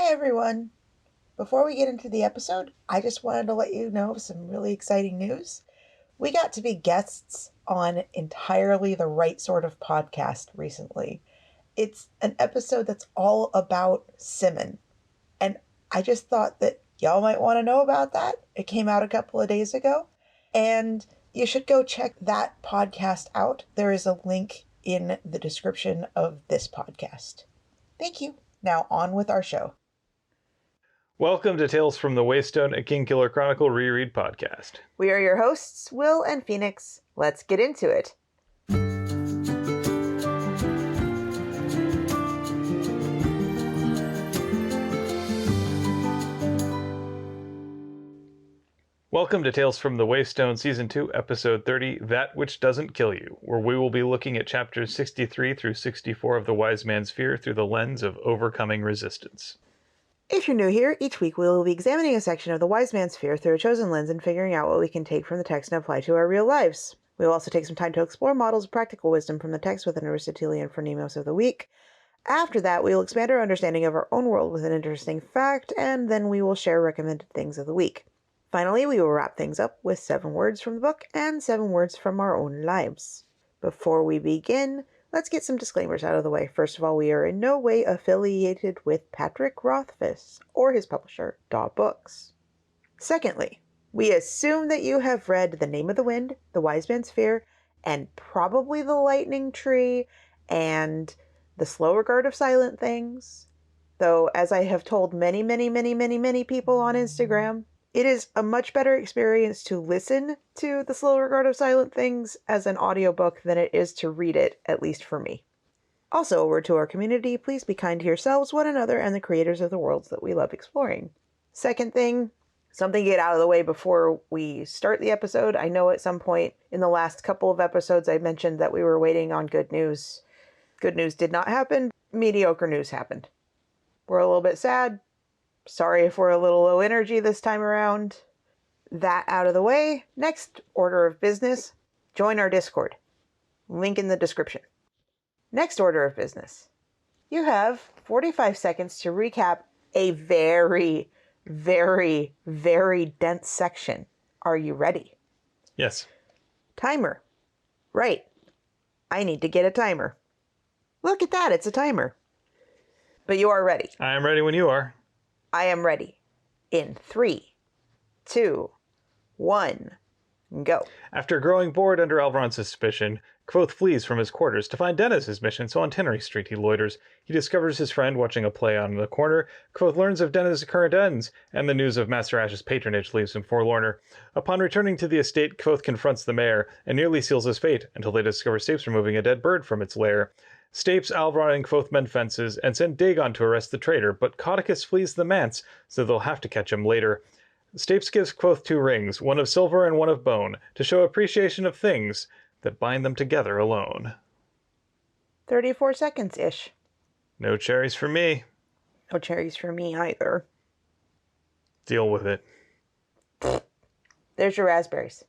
Hi, everyone. Before we get into the episode, I just wanted to let you know of some really exciting news. We got to be guests on Entirely the Right Sort of Podcast recently. It's an episode that's all about Simmon. And I just thought that y'all might want to know about that. It came out a couple of days ago. And you should go check that podcast out. There is a link in the description of this podcast. Thank you. Now on with our show. Welcome to Tales from the Waystone, a Kingkiller Chronicle reread podcast. We are your hosts, Will and Phoenix. Let's get into it. Welcome to Tales from the Waystone, Season 2, Episode 30, That Which Doesn't Kill You, where we will be looking at chapters 63 through 64 of The Wise Man's Fear through the lens of overcoming resistance. If you're new here, each week we will be examining a section of The Wise Man's Fear through a chosen lens and figuring out what we can take from the text and apply to our real lives. We will also take some time to explore models of practical wisdom from the text with an Aristotelian phronimos of the week. After that, we will expand our understanding of our own world with an interesting fact, and then we will share recommended things of the week. Finally, we will wrap things up with 7 words from the book and 7 words from our own lives. Before we begin, let's get some disclaimers out of the way. First of all, we are in no way affiliated with Patrick Rothfuss or his publisher, Daw Books. Secondly, we assume that you have read The Name of the Wind, The Wise Man's Fear, and probably The Lightning Tree, and The Slow Regard of Silent Things. Though, as I have told many people on Instagram, it is a much better experience to listen to The Slow Regard of Silent Things as an audiobook than it is to read it, at least for me. Also, a word to our community, please be kind to yourselves, one another, and the creators of the worlds that we love exploring. Second thing, something to get out of the way before we start the episode. I know at some point in the last couple of episodes I mentioned that we were waiting on good news. Good news did not happen. Mediocre news happened. We're a little bit sad. Sorry if we're a little low energy this time around. That out of the way, next order of business, join our Discord. Link in the description. Next order of business. You have 45 seconds to recap a very dense section. Are you ready? Yes. Timer. Right. I need to get a timer. Look at that, it's a timer. But you are ready. I am ready when you are. I am ready. In 3, 2, 1, go. After growing bored under Alvaron's suspicion, Kvothe flees from his quarters to find Dennis's mission, so on Tenry Street he loiters. He discovers his friend watching a play on in the corner. Kvothe learns of Dennis's current ends, and the news of Master Ash's patronage leaves him forlorner. Upon returning to the estate, Kvothe confronts the mayor, and nearly seals his fate, until they discover Stapes removing a dead bird from its lair. Stapes, Alvaron, and Kvothe mend fences, and send Dagon to arrest the traitor, but Caudicus flees the manse, so they'll have to catch him later. Stapes gives Kvothe 2 rings, one of silver and one of bone, to show appreciation of things that bind them together alone. 34 seconds-ish. No cherries for me. No cherries for me either. Deal with it. There's your raspberries.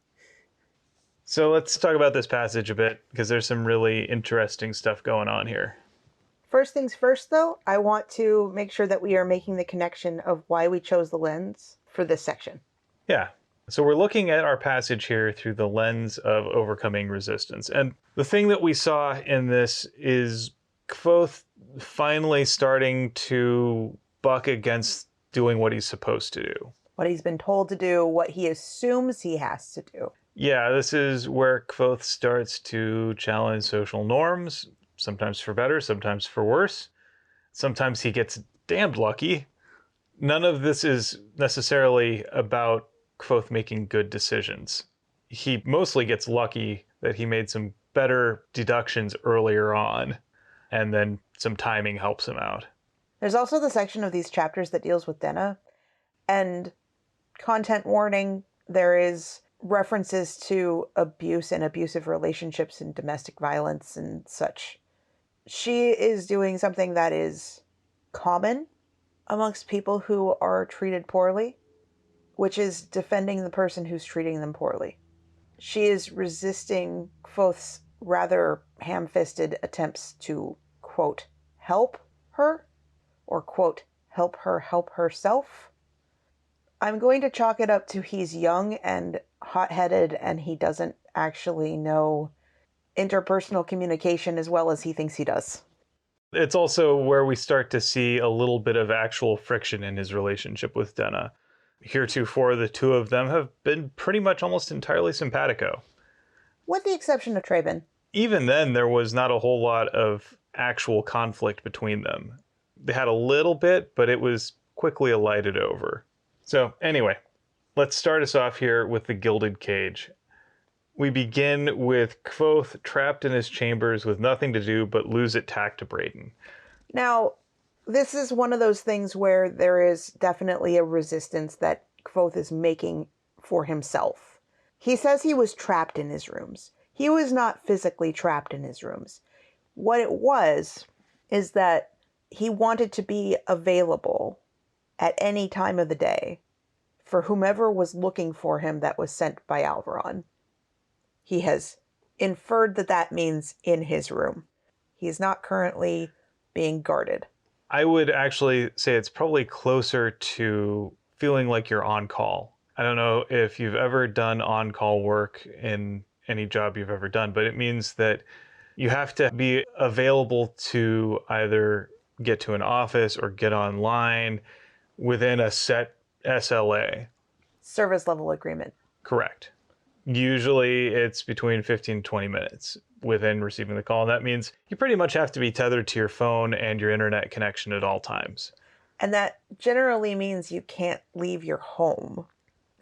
So let's talk about this passage a bit, because there's some really interesting stuff going on here. First things first, though, I want to make sure that we are making the connection of why we chose the lens for this section. Yeah. So we're looking at our passage here through the lens of overcoming resistance. And the thing that we saw in this is Kvothe finally starting to buck against doing what he's supposed to do. What he's been told to do, what he assumes he has to do. Yeah, this is where Kvothe starts to challenge social norms, sometimes for better, sometimes for worse. Sometimes he gets damned lucky. None of this is necessarily about Kvothe making good decisions. He mostly gets lucky that he made some better deductions earlier on, and then some timing helps him out. There's also the section of these chapters that deals with Denna, and content warning, there is references to abuse and abusive relationships and domestic violence and such. She is doing something that is common amongst people who are treated poorly, which is defending the person who's treating them poorly. She is resisting Kvothe's rather ham-fisted attempts to, quote, help her, or, quote, help her help herself. I'm going to chalk it up to he's young and hot-headed and he doesn't actually know interpersonal communication as well as he thinks he does. It's also where we start to see a little bit of actual friction in his relationship with Denna. Heretofore, the two of them have been pretty much almost entirely simpatico. With the exception of Traven. Even then, there was not a whole lot of actual conflict between them. They had a little bit, but it was quickly alighted over. So anyway, let's start us off here with the Gilded Cage. We begin with Kvothe trapped in his chambers with nothing to do but lose at tact to Brayden. Now, this is one of those things where there is definitely a resistance that Kvothe is making for himself. He says he was trapped in his rooms. He was not physically trapped in his rooms. What it was is that he wanted to be available at any time of the day for whomever was looking for him that was sent by Alvaron. He has inferred that that means in his room. He is not currently being guarded. I would actually say it's probably closer to feeling like you're on call. I don't know if you've ever done on-call work in any job you've ever done, but it means that you have to be available to either get to an office or get online within a set SLA. Service level agreement. Correct. Usually it's between 15 and 20 minutes within receiving the call. And that means you pretty much have to be tethered to your phone and your internet connection at all times. And that generally means you can't leave your home.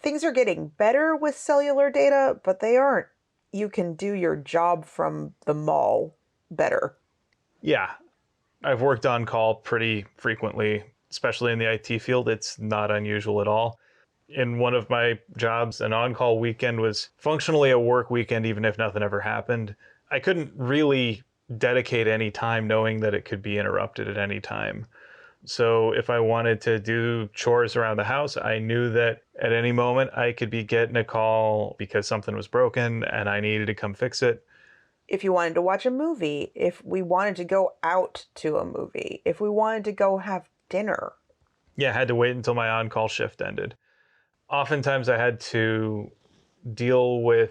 Things are getting better with cellular data, but they aren't. You can do your job from the mall better. Yeah. I've worked on call pretty frequently, especially in the IT field. It's not unusual at all. In one of my jobs, an on-call weekend was functionally a work weekend, even if nothing ever happened. I couldn't really dedicate any time knowing that it could be interrupted at any time. So if I wanted to do chores around the house, I knew that at any moment I could be getting a call because something was broken and I needed to come fix it. If you wanted to watch a movie, if we wanted to go out to a movie, if we wanted to go have dinner. Yeah, I had to wait until my on-call shift ended. Oftentimes I had to deal with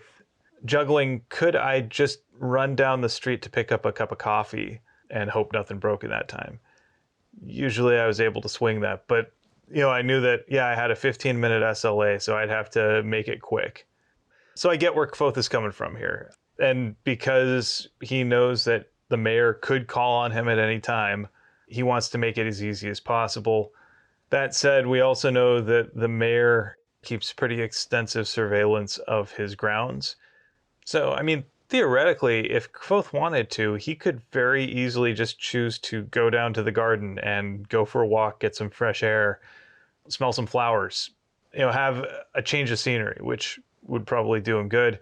juggling. Could I just run down the street to pick up a cup of coffee and hope nothing broke in that time? Usually I was able to swing that, but I knew that, I had a 15-minute SLA, so I'd have to make it quick. So I get where Kvothe is coming from here. And because he knows that the mayor could call on him at any time, he wants to make it as easy as possible. That said, we also know that the mayor keeps pretty extensive surveillance of his grounds. So, theoretically, if Kvothe wanted to, he could very easily just choose to go down to the garden and go for a walk, get some fresh air, smell some flowers, have a change of scenery, which would probably do him good.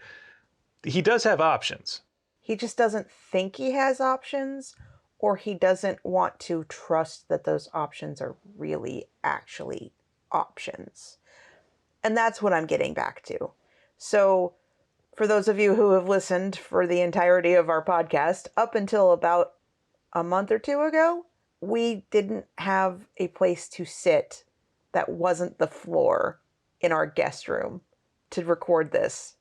He does have options. He just doesn't think he has options, or he doesn't want to trust that those options are really actually options. And that's what I'm getting back to. So for those of you who have listened for the entirety of our podcast, up until about a month or two ago, we didn't have a place to sit that wasn't the floor in our guest room to record this,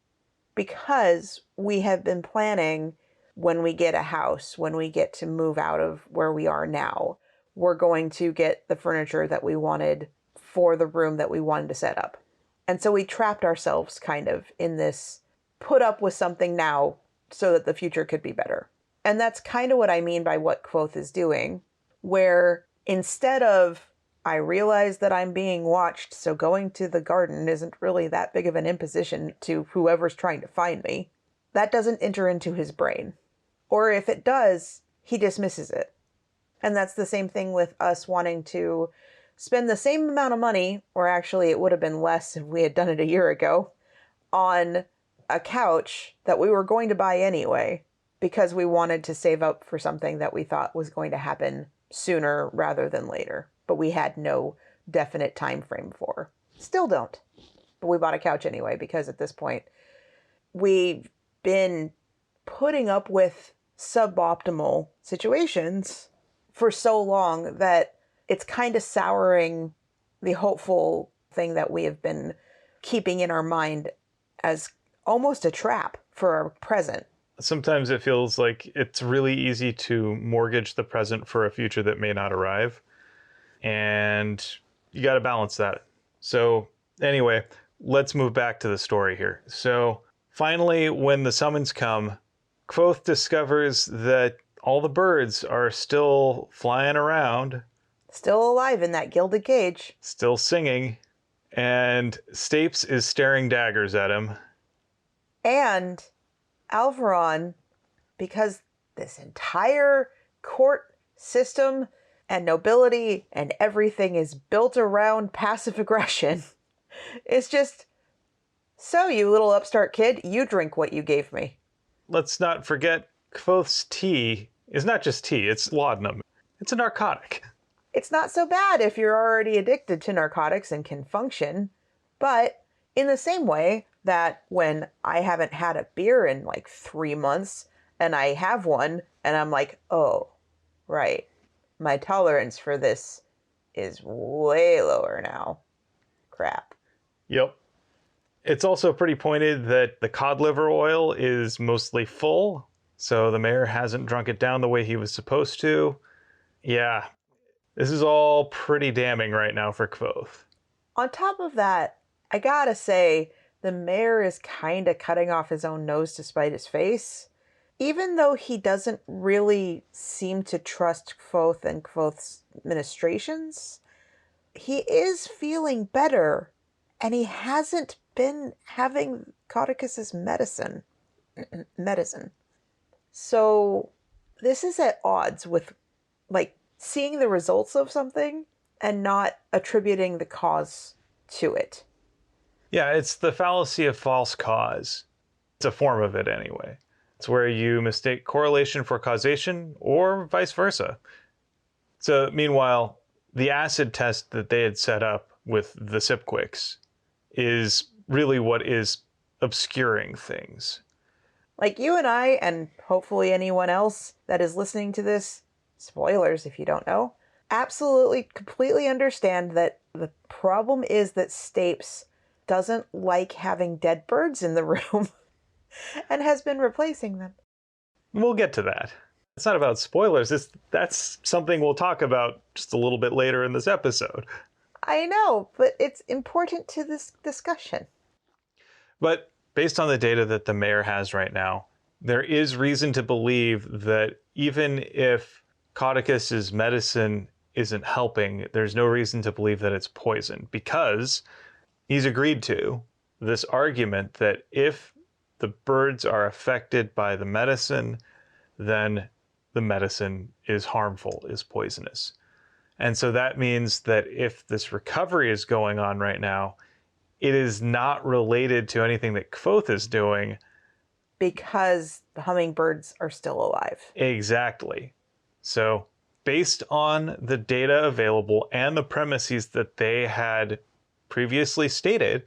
because we have been planning when we get a house, when we get to move out of where we are now, we're going to get the furniture that we wanted for the room that we wanted to set up. And so we trapped ourselves kind of in this put up with something now so that the future could be better. And that's kind of what I mean by what Kvothe is doing, where instead of, I realize that I'm being watched, so going to the garden isn't really that big of an imposition to whoever's trying to find me, that doesn't enter into his brain. Or if it does, he dismisses it. And that's the same thing with us wanting to spend the same amount of money, or actually it would have been less if we had done it a year ago, on a couch that we were going to buy anyway, because we wanted to save up for something that we thought was going to happen sooner rather than later, but we had no definite time frame for. Still don't. But we bought a couch anyway, because at this point, we've been putting up with suboptimal situations for so long that it's kind of souring the hopeful thing that we have been keeping in our mind as almost a trap for our present. Sometimes it feels like it's really easy to mortgage the present for a future that may not arrive. And you got to balance that. So anyway, let's move back to the story here. So finally, when the summons come, Kvothe discovers that all the birds are still flying around, Still alive in that gilded cage. still singing, and Stapes is staring daggers at him. And Alvaron, because this entire court system and nobility and everything is built around passive aggression, it's just, so you little upstart kid, you drink what you gave me. Let's not forget, Kvothe's tea is not just tea, it's laudanum. It's a narcotic. It's not so bad if you're already addicted to narcotics and can function, but in the same way that when I haven't had a beer in like 3 months and I have one and I'm like, oh, right, my tolerance for this is way lower now. Crap. Yep. It's also pretty pointed that the cod liver oil is mostly full, so the mayor hasn't drunk it down the way he was supposed to. Yeah, this is all pretty damning right now for Kvothe. On top of that, I gotta say, the mayor is kind of cutting off his own nose to spite his face. Even though he doesn't really seem to trust Kvothe and Kvothe's ministrations, he is feeling better, and he hasn't been having Caudicus's medicine. So this is at odds with, like, seeing the results of something and not attributing the cause to it. Yeah, it's the fallacy of false cause. It's a form of it anyway. It's where you mistake correlation for causation or vice versa. So meanwhile, the acid test that they had set up with the Sipquicks is really what is obscuring things. Like you and I, and hopefully anyone else that is listening to this, spoilers if you don't know, absolutely, completely understand that the problem is that Stapes doesn't like having dead birds in the room and has been replacing them. We'll get to that. It's not about spoilers. That's something we'll talk about just a little bit later in this episode. I know, but it's important to this discussion. But based on the data that the mayor has right now, there is reason to believe that even if Caudicus's medicine isn't helping, there's no reason to believe that it's poison, because he's agreed to this argument that if the birds are affected by the medicine, then the medicine is harmful, is poisonous. And so that means that if this recovery is going on right now, it is not related to anything that Kvothe is doing. Because the hummingbirds are still alive. Exactly. So based on the data available and the premises that they had previously stated,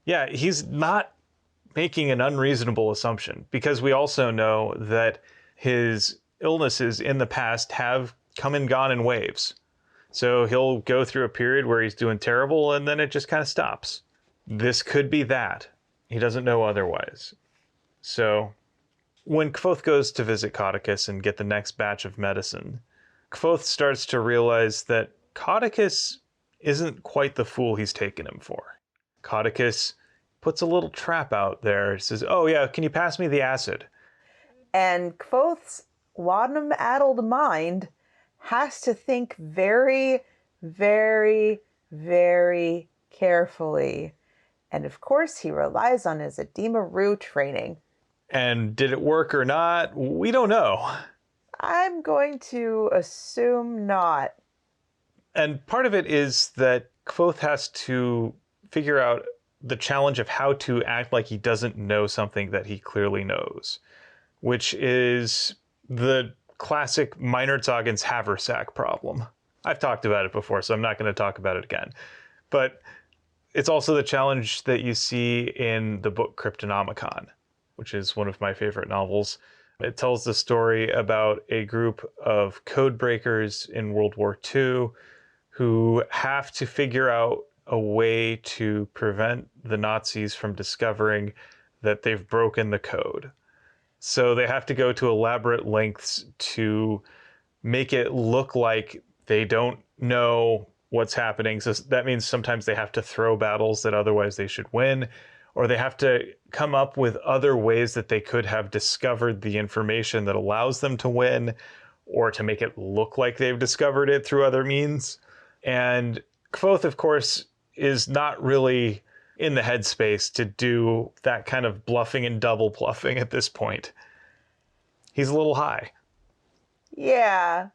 yeah, he's not making an unreasonable assumption, because we also know that his illnesses in the past have come and gone in waves. So he'll go through a period where he's doing terrible and then it just kind of stops. This could be that. He doesn't know otherwise. So when Kvothe goes to visit Caudicus and get the next batch of medicine, Kvothe starts to realize that Caudicus isn't quite the fool he's taken him for. Caudicus puts a little trap out there. Says, oh yeah, can you pass me the acid? And Kvothe's laudanum-addled mind has to think very, very, very carefully. And of course, he relies on his edema Rue training. And did it work or not? We don't know. I'm going to assume not. And part of it is that Kvothe has to figure out the challenge of how to act like he doesn't know something that he clearly knows, which is the classic Meinertzagen's haversack problem. I've talked about it before, so I'm not going to talk about it again. But it's also the challenge that you see in the book Cryptonomicon, which is one of my favorite novels. It tells the story about a group of code breakers in World War II who have to figure out a way to prevent the Nazis from discovering that they've broken the code. So they have to go to elaborate lengths to make it look like they don't know what's happening. So that means sometimes they have to throw battles that otherwise they should win, or they have to come up with other ways that they could have discovered the information that allows them to win, or to make it look like they've discovered it through other means. And Kvothe, of course, is not really in the headspace to do that kind of bluffing and double bluffing at this point. He's a little high. Yeah.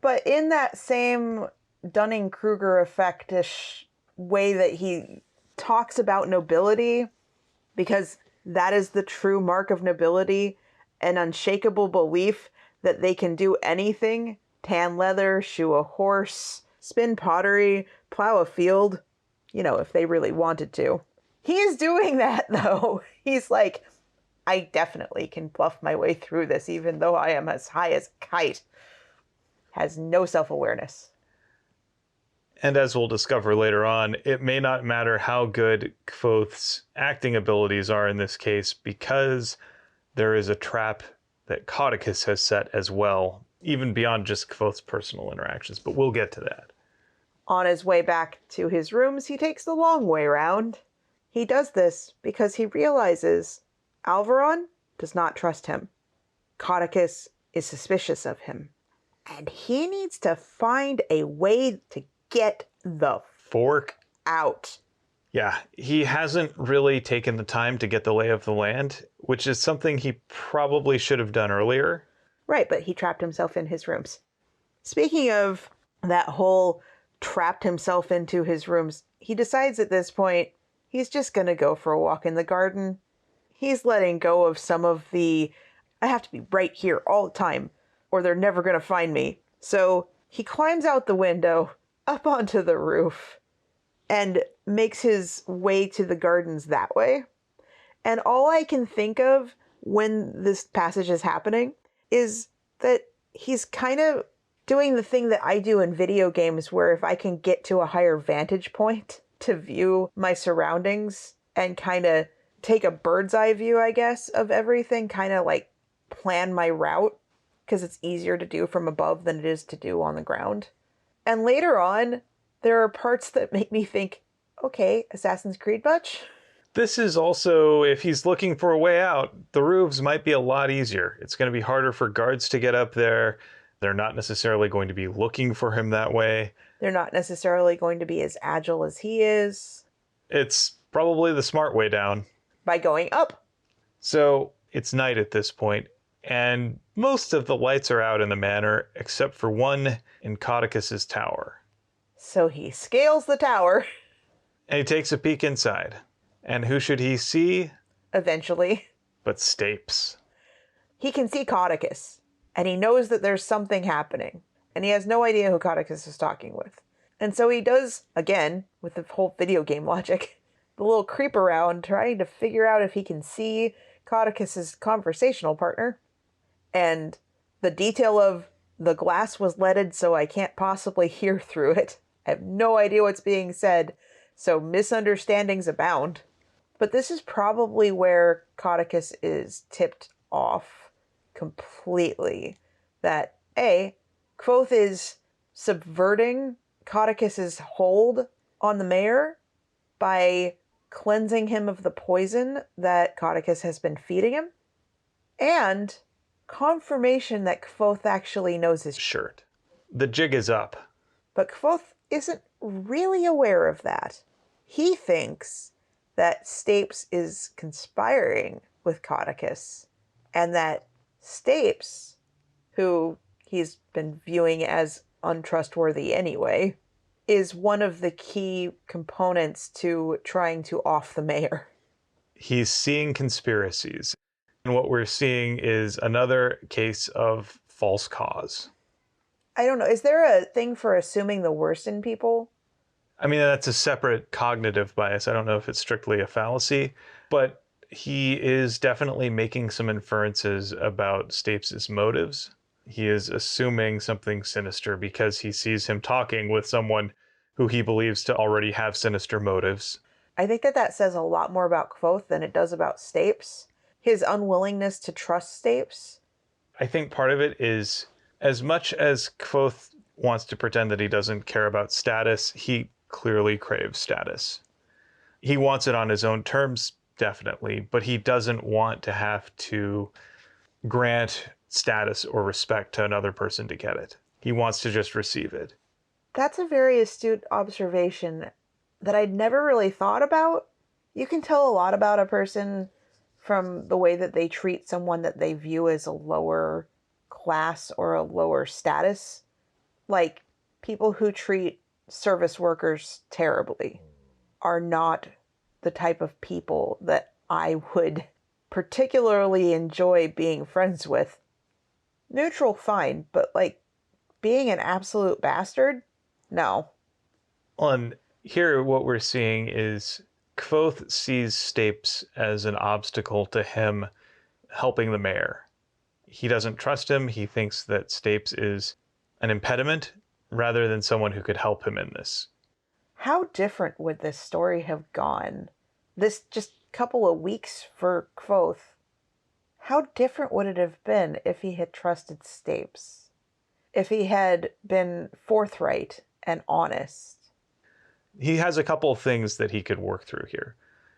But in that same Dunning-Kruger effect-ish way that he talks about nobility, because that is the true mark of nobility, an unshakable belief that they can do anything, tan leather, shoe a horse, spin pottery, plow a field, if they really wanted to. He is doing that, though. He's like, I definitely can bluff my way through this, even though I am as high as a kite. Has no self-awareness. And as we'll discover later on, it may not matter how good Kvothe's acting abilities are in this case, because there is a trap that Caudicus has set as well, even beyond just Kvothe's personal interactions, but we'll get to that. On his way back to his rooms, he takes the long way round. He does this because he realizes Alvaron does not trust him. Caudicus is suspicious of him. And he needs to find a way to get the fork out. Yeah, he hasn't really taken the time to get the lay of the land, which is something he probably should have done earlier. Right, but he trapped himself in his rooms. Speaking of that whole trapped himself into his rooms, he decides at this point he's just going to go for a walk in the garden. He's letting go of some of the, I have to be right here all the time, or they're never going to find me. So he climbs out the window, up onto the roof, and makes his way to the gardens that way. And all I can think of when this passage is happening is that he's kind of doing the thing that I do in video games, where if I can get to a higher vantage point to view my surroundings and kind of take a bird's eye view, I guess, of everything, kind of like plan my route, because it's easier to do from above than it is to do on the ground. And later on, there are parts that make me think, okay, Assassin's Creed much? This is also, if he's looking for a way out, the roofs might be a lot easier. It's going to be harder for guards to get up there. They're not necessarily going to be looking for him that way. They're not necessarily going to be as agile as he is. It's probably the smart way down. By going up. So it's night at this point, and most of the lights are out in the manor, except for one in Caudicus's tower. So he scales the tower. And he takes a peek inside. And who should he see? Eventually. But Stapes. He can see Caudicus, and he knows that there's something happening, and he has no idea who Caudicus is talking with. And so he does, again, with the whole video game logic, the little creep around trying to figure out if he can see Caudicus's conversational partner. And the detail of the glass was leaded, so I can't possibly hear through it. I have no idea what's being said, so misunderstandings abound. But this is probably where Caudicus is tipped off completely. That, A, Kvothe is subverting Caudicus's hold on the mayor by cleansing him of the poison that Caudicus has been feeding him, and confirmation that Kvothe actually knows his shirt. The jig is up. But Kvothe isn't really aware of that. He thinks that Stapes is conspiring with Caudicus, and that Stapes, who he's been viewing as untrustworthy anyway, is one of the key components to trying to off the mayor. He's seeing conspiracies. And what we're seeing is another case of false cause. I don't know. Is there a thing for assuming the worst in people? I mean, that's a separate cognitive bias. I don't know if it's strictly a fallacy, but he is definitely making some inferences about Stapes' motives. He is assuming something sinister because he sees him talking with someone who he believes to already have sinister motives. I think that says a lot more about Kvothe than it does about Stapes. His unwillingness to trust Stapes. I think part of it is, as much as Kvothe wants to pretend that he doesn't care about status, he clearly craves status. He wants it on his own terms, definitely, but he doesn't want to have to grant status or respect to another person to get it. He wants to just receive it. That's a very astute observation that I'd never really thought about. You can tell a lot about a person from the way that they treat someone that they view as a lower class or a lower status. Like, people who treat service workers terribly are not the type of people that I would particularly enjoy being friends with. Neutral, fine, but like being an absolute bastard? No. On here, what we're seeing is Kvothe sees Stapes as an obstacle to him helping the mayor. He doesn't trust him. He thinks that Stapes is an impediment rather than someone who could help him in this. How different would this story have gone? This just couple of weeks for Kvothe. How different would it have been if he had trusted Stapes? If he had been forthright and honest? He has a couple of things that he could work through here.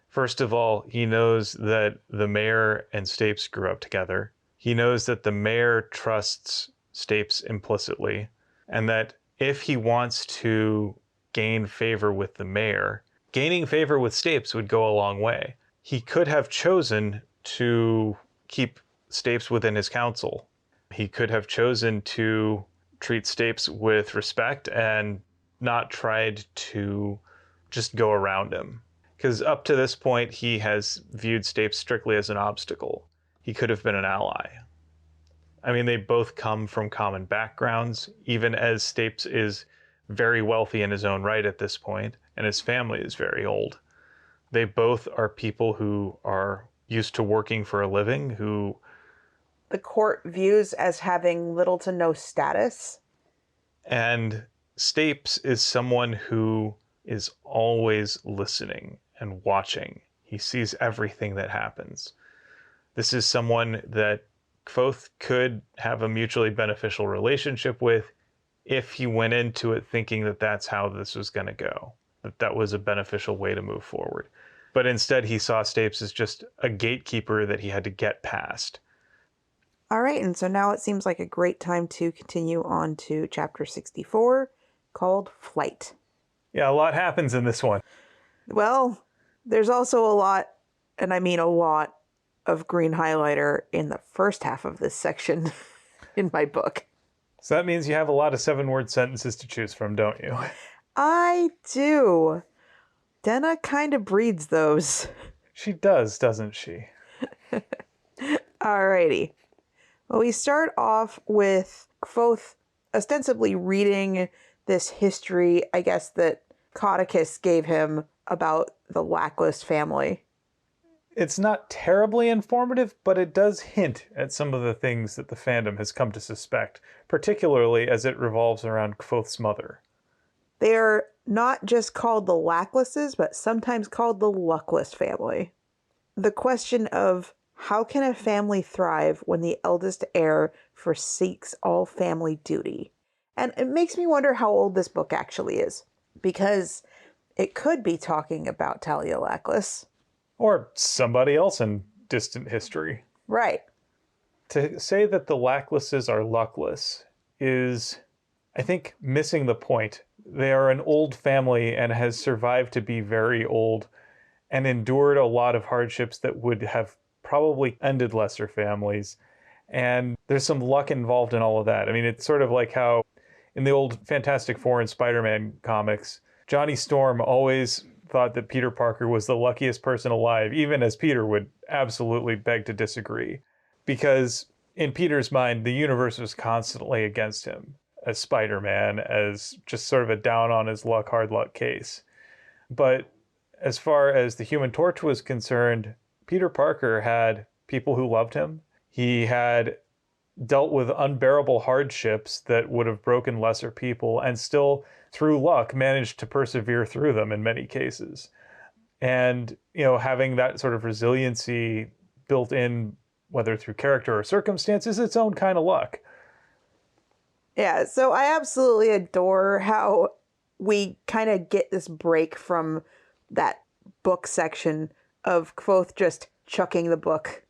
First of all, he knows that the mayor and Stapes grew up together. He knows that the mayor trusts Stapes implicitly, and that if he wants to gain favor with the mayor, gaining favor with Stapes would go a long way. He could have chosen to keep Stapes within his council. He could have chosen to treat Stapes with respect and not tried to just go around him. Because up to this point, he has viewed Stapes strictly as an obstacle. He could have been an ally. I mean, they both come from common backgrounds, even as Stapes is very wealthy in his own right at this point, and his family is very old. They both are people who are used to working for a living, who the court views as having little to no status. And Stapes is someone who is always listening and watching. He sees everything that happens. This is someone that Kvothe could have a mutually beneficial relationship with if he went into it thinking that that's how this was going to go, that that was a beneficial way to move forward. But instead, he saw Stapes as just a gatekeeper that he had to get past. All right, and so now it seems like a great time to continue on to chapter 64, called Flight. Yeah, a lot happens in this one. Well, there's also a lot, and I mean a lot, of green highlighter in the first half of this section in my book. So that means you have a lot of 7-word sentences to choose from, don't you? I do. Denna kind of breeds those. She does, doesn't she? Alrighty. Well, we start off with Kvothe ostensibly reading this history, I guess, that Caudicus gave him about the Lackless family. It's not terribly informative, but it does hint at some of the things that the fandom has come to suspect, particularly as it revolves around Kvothe's mother. They are not just called the Lacklesses, but sometimes called the Luckless family. The question of how can a family thrive when the eldest heir forsakes all family duty? And it makes me wonder how old this book actually is, because it could be talking about Talia Lackless. Or somebody else in distant history. Right. To say that the Lacklesses are luckless is, I think, missing the point. They are an old family and has survived to be very old and endured a lot of hardships that would have probably ended lesser families. And there's some luck involved in all of that. I mean, it's sort of like how in the old Fantastic Four and Spider-Man comics, Johnny Storm always thought that Peter Parker was the luckiest person alive, even as Peter would absolutely beg to disagree. Because in Peter's mind, the universe was constantly against him as Spider-Man, as just sort of a down on his luck, hard luck case. But as far as the Human Torch was concerned, Peter Parker had people who loved him. He had dealt with unbearable hardships that would have broken lesser people and still, through luck, managed to persevere through them in many cases. And, having that sort of resiliency built in, whether through character or circumstance, is its own kind of luck. Yeah, so I absolutely adore how we kind of get this break from that book section of Kvothe just chucking the book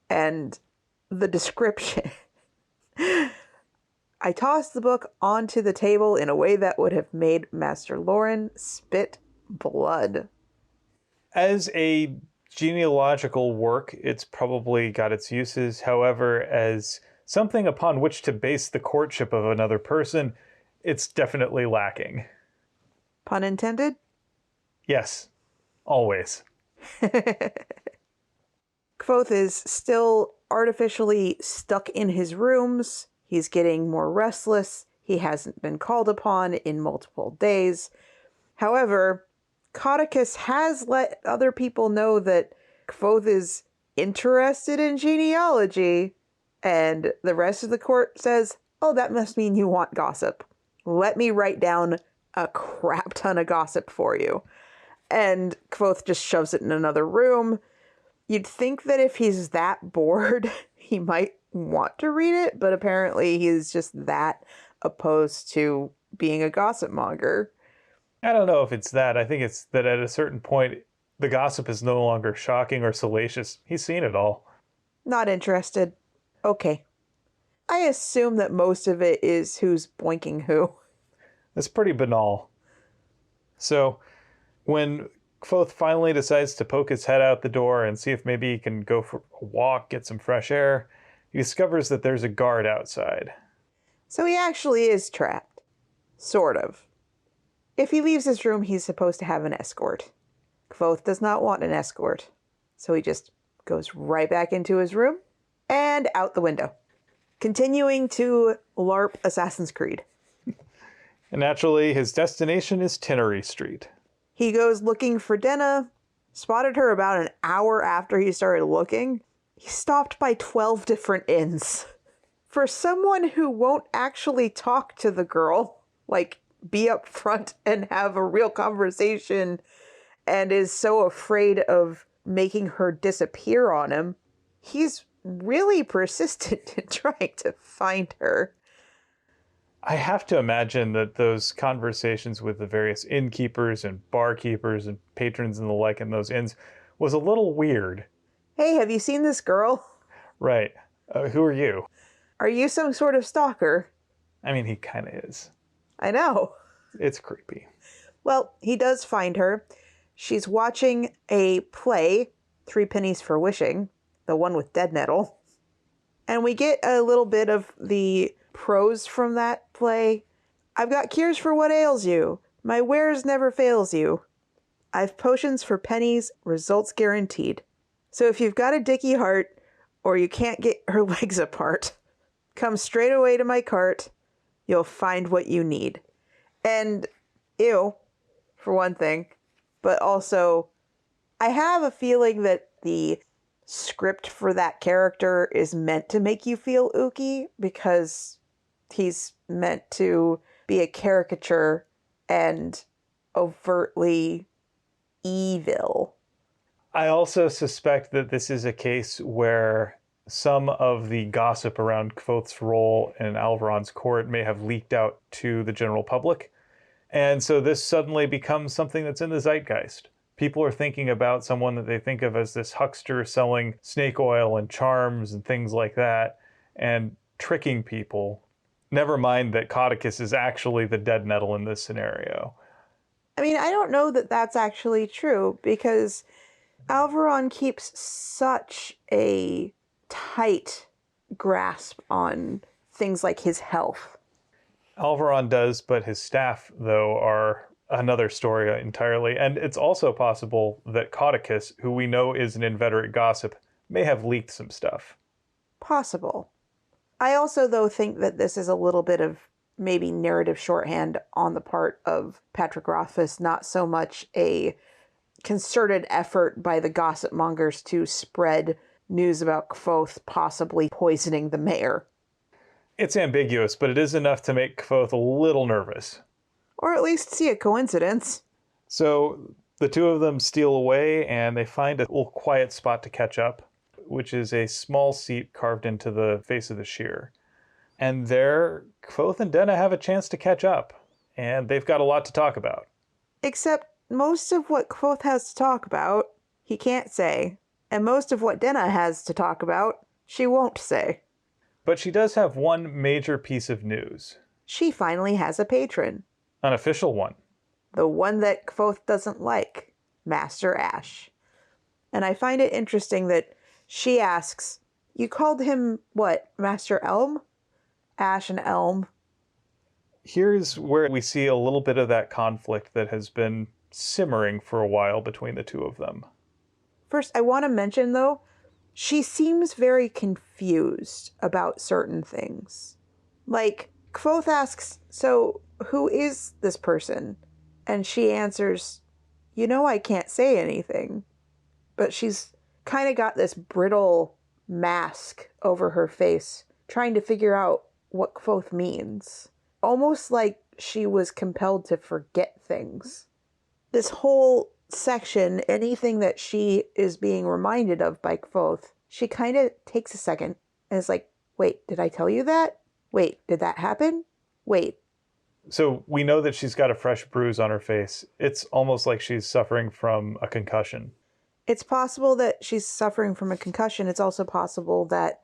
and the description. I tossed the book onto the table in a way that would have made Master Lauren spit blood. As a genealogical work, it's probably got its uses. However, as something upon which to base the courtship of another person, it's definitely lacking. Pun intended? Yes, always. Kvothe is still artificially stuck in his rooms. He's getting more restless. He hasn't been called upon in multiple days. However, Codicus has let other people know that Kvothe is interested in genealogy, and the rest of the court says, oh, that must mean you want gossip. Let me write down a crap ton of gossip for you. And Kvothe just shoves it in another room. You'd think that if he's that bored, he might want to read it, but apparently he's just that opposed to being a gossip monger. I don't know if it's that. I think it's that at a certain point, the gossip is no longer shocking or salacious. He's seen it all. Not interested. Okay. I assume that most of it is who's boinking who. It's pretty banal. So, when Kvothe finally decides to poke his head out the door and see if maybe he can go for a walk, get some fresh air, he discovers that there's a guard outside. So he actually is trapped. Sort of. If he leaves his room, he's supposed to have an escort. Kvothe does not want an escort. So he just goes right back into his room and out the window, continuing to LARP Assassin's Creed. And naturally, his destination is Tinnery Street. He goes looking for Denna, spotted her about an hour after he started looking. He stopped by 12 different inns. For someone who won't actually talk to the girl, like be up front and have a real conversation, and is so afraid of making her disappear on him, he's really persistent in trying to find her. I have to imagine that those conversations with the various innkeepers and barkeepers and patrons and the like in those inns was a little weird. Hey, have you seen this girl? Right. Who are you? Are you some sort of stalker? I mean, he kind of is. I know. It's creepy. Well, he does find her. She's watching a play, Three Pennies for Wishing, the one with Dead Nettle. And we get a little bit of the prose from that play. I've got cures for what ails you. My wares never fails you. I've potions for pennies, results guaranteed. So if you've got a dicky heart, or you can't get her legs apart, come straight away to my cart. You'll find what you need. And, ew, for one thing. But also, I have a feeling that the script for that character is meant to make you feel ooky, because he's meant to be a caricature and overtly evil. I also suspect that this is a case where some of the gossip around Kvothe's role in Alvaron's court may have leaked out to the general public. And so this suddenly becomes something that's in the zeitgeist. People are thinking about someone that they think of as this huckster selling snake oil and charms and things like that, and tricking people. Never mind that Codicus is actually the dead nettle in this scenario. I mean, I don't know that that's actually true, because Alvaron keeps such a tight grasp on things like his health. Alvaron does, but his staff, though, are another story entirely. And it's also possible that Codicus, who we know is an inveterate gossip, may have leaked some stuff. Possible. I also, though, think that this is a little bit of maybe narrative shorthand on the part of Patrick Rothfuss, not so much a concerted effort by the gossip mongers to spread news about Kvothe possibly poisoning the mayor. It's ambiguous, but it is enough to make Kvothe a little nervous. Or at least see a coincidence. So the two of them steal away, and they find a little quiet spot to catch up, which is a small seat carved into the face of the shear. And there, Kvothe and Denna have a chance to catch up, and they've got a lot to talk about. Except most of what Kvothe has to talk about, he can't say. And most of what Denna has to talk about, she won't say. But she does have one major piece of news. She finally has a patron. An official one. The one that Kvothe doesn't like, Master Ash. And I find it interesting that she asks, you called him, what, Master Elm? Ash and Elm. Here's where we see a little bit of that conflict that has been simmering for a while between the two of them. First, I want to mention, though, she seems very confused about certain things. Like, Kvothe asks, so who is this person? And she answers, you know I can't say anything. But she's kind of got this brittle mask over her face, trying to figure out what Kvothe means. Almost like she was compelled to forget things. This whole section, anything that she is being reminded of by Kvothe, she kind of takes a second and is like, wait, did I tell you that? Wait, did that happen? Wait. So we know that she's got a fresh bruise on her face. It's almost like she's suffering from a concussion. It's possible that she's suffering from a concussion. It's also possible that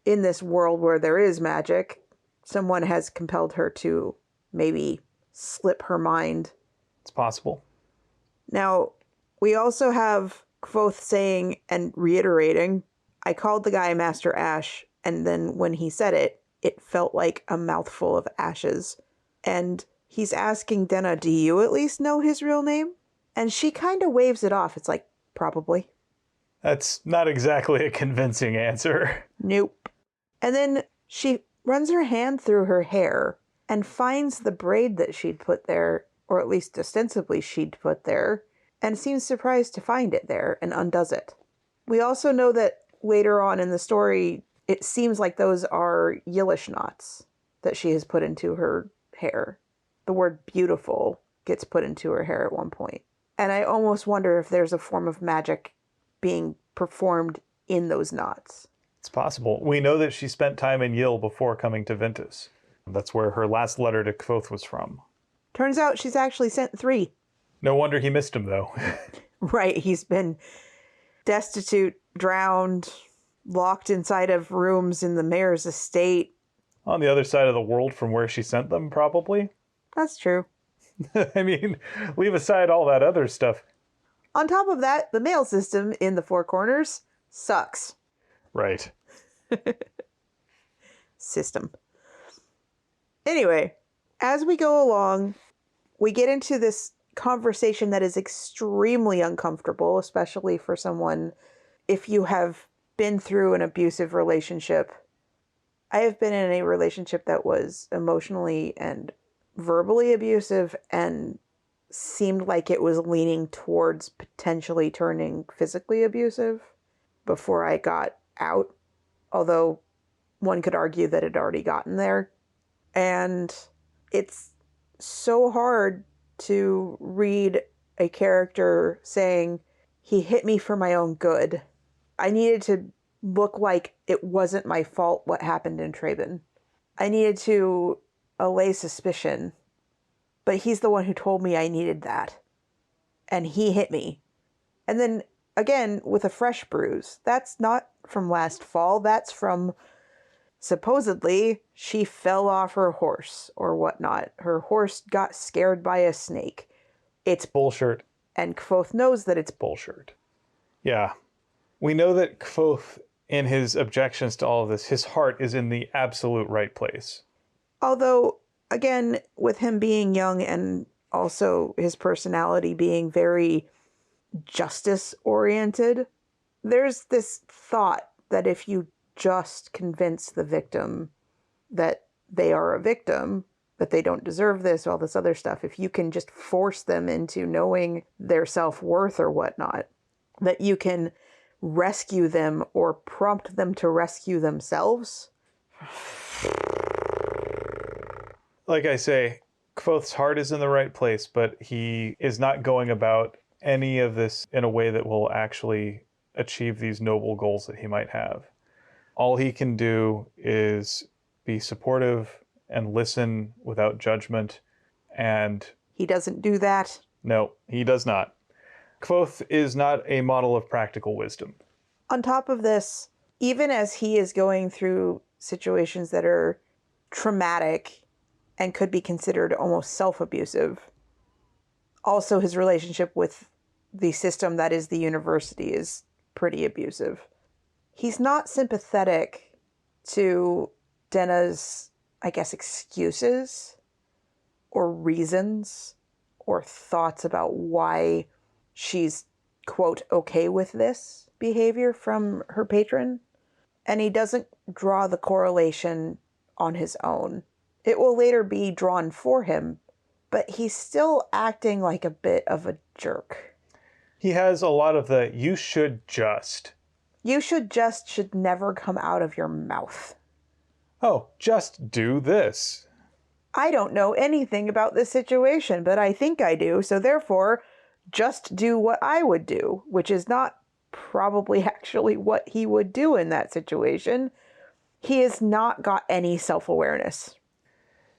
in this world where there is magic, someone has compelled her to maybe slip her mind. It's possible. Now, we also have Kvothe saying and reiterating, I called the guy Master Ash, and then when he said it, it felt like a mouthful of ashes. And he's asking Denna, do you at least know his real name? And she kind of waves it off. It's like, probably. That's not exactly a convincing answer. Nope. And then she runs her hand through her hair and finds the braid that she'd put there, or at least ostensibly she'd put there, and seems surprised to find it there and undoes it. We also know that later on in the story, it seems like those are Yillish knots that she has put into her hair. The word beautiful gets put into her hair at one point. And I almost wonder if there's a form of magic being performed in those knots. It's possible. We know that she spent time in Yil before coming to Ventus. That's where her last letter to Kvothe was from. Turns out she's actually sent 3. No wonder he missed him, though. Right, he's been destitute, drowned, locked inside of rooms in the mayor's estate. On the other side of the world from where she sent them, probably. That's true. I mean, leave aside all that other stuff. On top of that, the mail system in the Four Corners sucks. Right. System. Anyway, as we go along, we get into this conversation that is extremely uncomfortable, especially for someone if you have been through an abusive relationship. I have been in a relationship that was emotionally and verbally abusive and seemed like it was leaning towards potentially turning physically abusive before I got out, although one could argue that it had already gotten there. And it's so hard to read a character saying, he hit me for my own good. I needed to look like it wasn't my fault what happened in Traben. I needed to allay suspicion, but he's the one who told me I needed that. And he hit me. And then, again, with a fresh bruise. That's not from last fall. That's from, supposedly, she fell off her horse or whatnot. Her horse got scared by a snake. It's bullshit. And Kvothe knows that it's bullshit. Yeah. We know that Kvothe, in his objections to all of this, his heart is in the absolute right place. Although, again, with him being young and also his personality being very justice-oriented, there's this thought that if you just convince the victim that they are a victim, that they don't deserve this, all this other stuff, if you can just force them into knowing their self-worth or whatnot, that you can rescue them or prompt them to rescue themselves. Like I say, Kvothe's heart is in the right place, but he is not going about any of this in a way that will actually achieve these noble goals that he might have. All he can do is be supportive and listen without judgment. And He doesn't do that. no, he does not. Kvothe is not a model of practical wisdom. On top of this, even as he is going through situations that are traumatic and could be considered almost self-abusive, also his relationship with the system that is the university is pretty abusive. He's not sympathetic to Denna's, I guess, excuses or reasons or thoughts about why she's, quote, okay with this behavior from her patron. And he doesn't draw the correlation on his own. It will later be drawn for him, but he's still acting like a bit of a jerk. He has a lot of the "you should just." You should never come out of your mouth. Oh, just do this. I don't know anything about this situation, but I think I do, so therefore, just do what I would do, which is not probably actually what he would do in that situation. He has not got any self-awareness.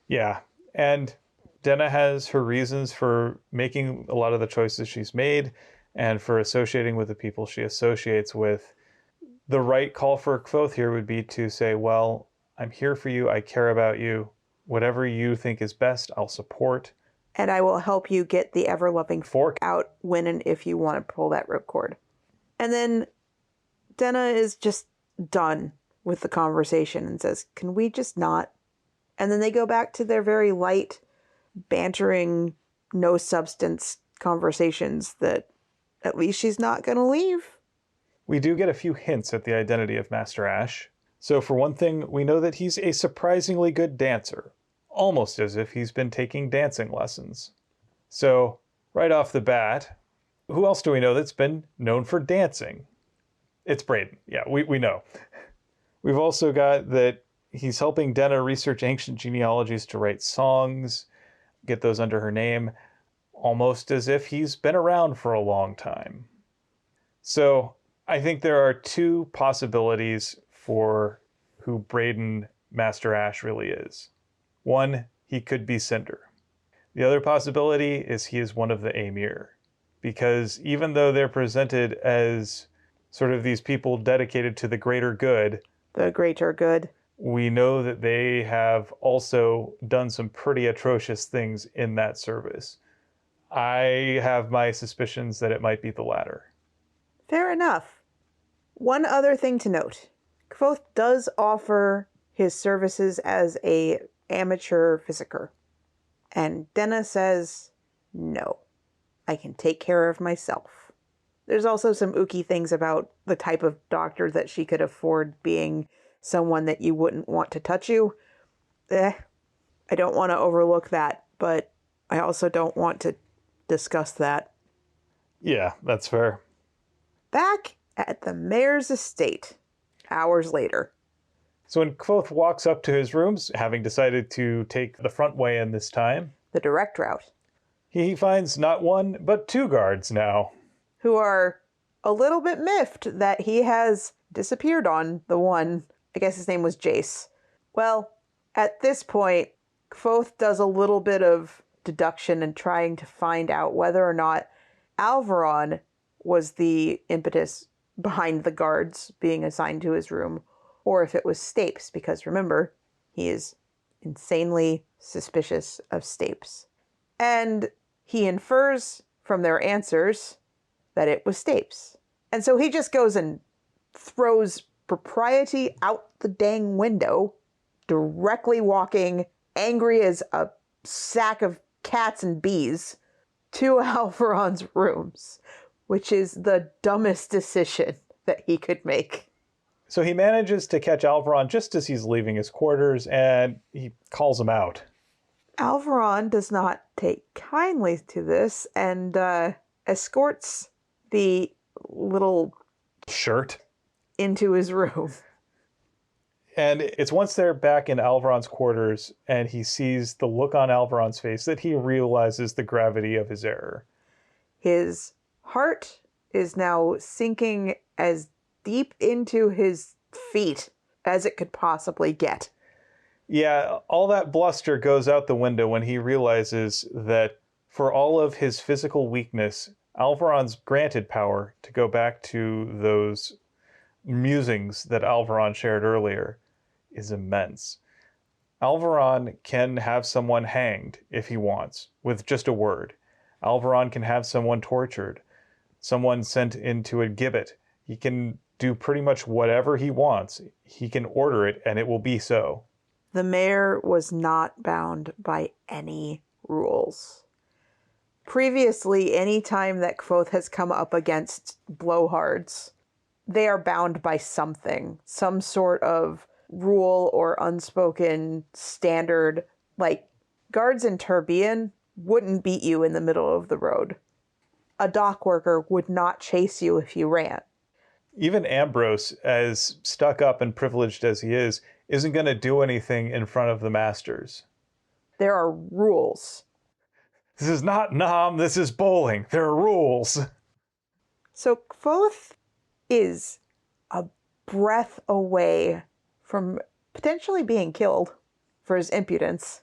Yeah, and Denna has her reasons for making a lot of the choices she's made and for associating with the people she associates with. The right call for Kvothe here would be to say, well, I'm here for you. I care about you. Whatever you think is best, I'll support. And I will help you get the ever-loving fork out when and if you want to pull that ripcord. And then Denna is just done with the conversation and says, can we just not? And then they go back to their very light, bantering, no substance conversations that at least she's not going to leave. We do get a few hints at the identity of Master Ash. So for one thing, we know that he's a surprisingly good dancer, almost as if he's been taking dancing lessons. So right off the bat, who else do we know that's been known for dancing? It's Braden. Yeah, we know. We've also got that he's helping Denna research ancient genealogies to write songs, get those under her name, almost as if he's been around for a long time. So I think there are two possibilities for who Braden Master Ash really is. One, he could be Cinder. The other possibility is he is one of the Aemir. Because even though they're presented as sort of these people dedicated to the greater good, we know that they have also done some pretty atrocious things in that service. I have my suspicions that it might be the latter. Fair enough. One other thing to note. Kvothe does offer his services as a amateur physicker. And Denna says, no, I can take care of myself. There's also some ooky things about the type of doctor that she could afford being someone that you wouldn't want to touch you. I don't want to overlook that, but I also don't want to discuss that. Yeah, that's fair. Back at the mayor's estate, hours later. So when Kvothe walks up to his rooms, having decided to take the front way in this time, the direct route, he finds not one, but two guards now, who are a little bit miffed that he has disappeared on the one. I guess his name was Jace. Well, at this point, Kvothe does a little bit of deduction and trying to find out whether or not Alvaron was the impetus behind the guards being assigned to his room, or if it was Stapes, because remember, he is insanely suspicious of Stapes. And he infers from their answers that it was Stapes. And so he just goes and throws propriety out the dang window, directly walking, angry as a sack of cats and bees, to Alvaron's rooms, which is the dumbest decision that he could make. So he manages to catch Alvaron just as he's leaving his quarters, and he calls him out. Alvaron does not take kindly to this and escorts the little shirt into his room. And it's once they're back in Alvaron's quarters and he sees the look on Alvaron's face that he realizes the gravity of his error. His heart is now sinking as deep into his feet as it could possibly get. Yeah, all that bluster goes out the window when he realizes that for all of his physical weakness, Alvaron's granted power to go back to those musings that Alvaron shared earlier is immense. Alvaron can have someone hanged if he wants, with just a word. Alvaron can have someone tortured, someone sent into a gibbet. He can do pretty much whatever he wants. He can order it, and it will be so. The mayor was not bound by any rules. Previously, any time that Kvothe has come up against blowhards, they are bound by something, some sort of rule or unspoken standard. Like, guards in Terbian wouldn't beat you in the middle of the road. A dock worker would not chase you if you ran. Even Ambrose, as stuck up and privileged as he is, isn't going to do anything in front of the masters. There are rules. This is not Nam, this is bowling. There are rules. So Kvothe is a breath away from potentially being killed for his impudence.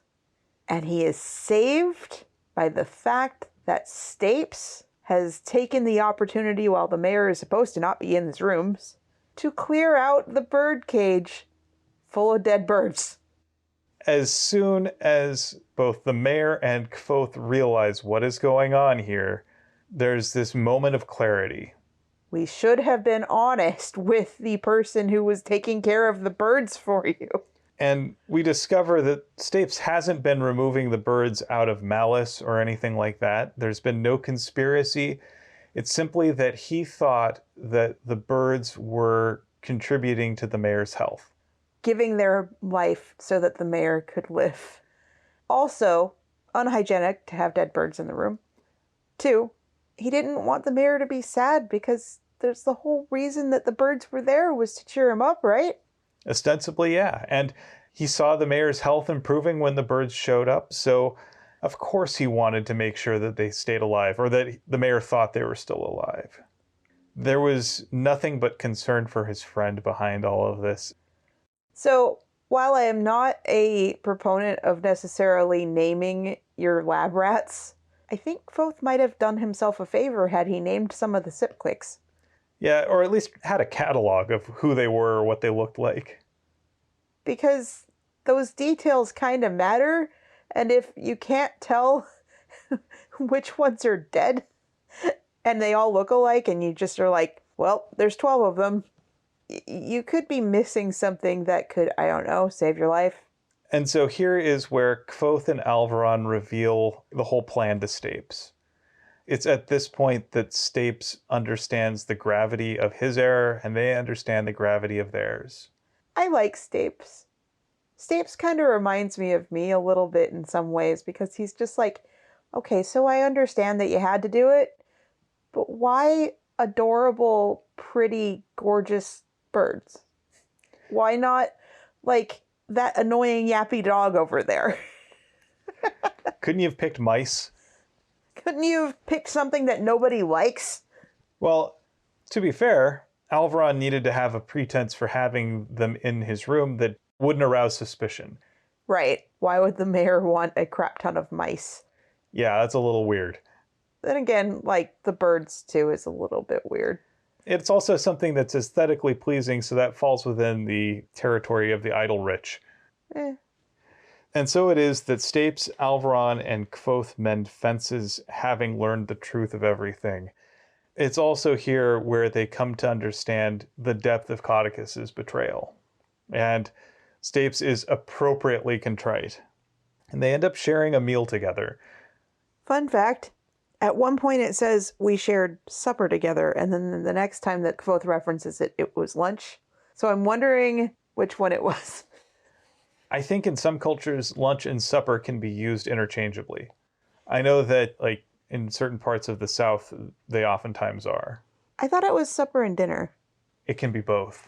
And he is saved by the fact that Stapes has taken the opportunity while the mayor is supposed to not be in his rooms to clear out the bird cage full of dead birds. As soon as both the mayor and Kvothe realize what is going on here, there's this moment of clarity. We should have been honest with the person who was taking care of the birds for you. And we discover that Stapes hasn't been removing the birds out of malice or anything like that. There's been no conspiracy. It's simply that he thought that the birds were contributing to the mayor's health. Giving their life so that the mayor could live. Also, unhygienic to have dead birds in the room. 2, he didn't want the mayor to be sad because there's the whole reason that the birds were there was to cheer him up, right? Ostensibly, yeah. And he saw the mayor's health improving when the birds showed up, so of course he wanted to make sure that they stayed alive, or that the mayor thought they were still alive. There was nothing but concern for his friend behind all of this. So, while I am not a proponent of necessarily naming your lab rats, I think Kvothe might have done himself a favor had he named some of the Sipquicks. Yeah, or at least had a catalog of who they were or what they looked like. Because those details kind of matter, and if you can't tell which ones are dead, and they all look alike, and you just are like, well, there's 12 of them, you could be missing something that could, I don't know, save your life. And so here is where Kvothe and Alvaron reveal the whole plan to Stapes. It's at this point that Stapes understands the gravity of his error, and they understand the gravity of theirs. I like Stapes. Stapes kind of reminds me of me a little bit in some ways, because he's just like, okay, so I understand that you had to do it, but why adorable, pretty, gorgeous birds? Why not, like, that annoying yappy dog over there? Couldn't you have picked mice? Couldn't you have picked something that nobody likes? Well, to be fair, Alvaron needed to have a pretense for having them in his room that wouldn't arouse suspicion. Right. Why would the mayor want a crap ton of mice? Yeah, that's a little weird. Then again, like, the birds, too, is a little bit weird. It's also something that's aesthetically pleasing, so that falls within the territory of the idle rich. And so it is that Stapes, Alvaron, and Kvothe mend fences, having learned the truth of everything. It's also here where they come to understand the depth of Caudicus's betrayal. And Stapes is appropriately contrite. And they end up sharing a meal together. Fun fact, at one point it says we shared supper together, and then the next time that Kvothe references it, it was lunch. So I'm wondering which one it was. I think in some cultures, lunch and supper can be used interchangeably. I know that, like, in certain parts of the South, they oftentimes are. I thought it was supper and dinner. It can be both.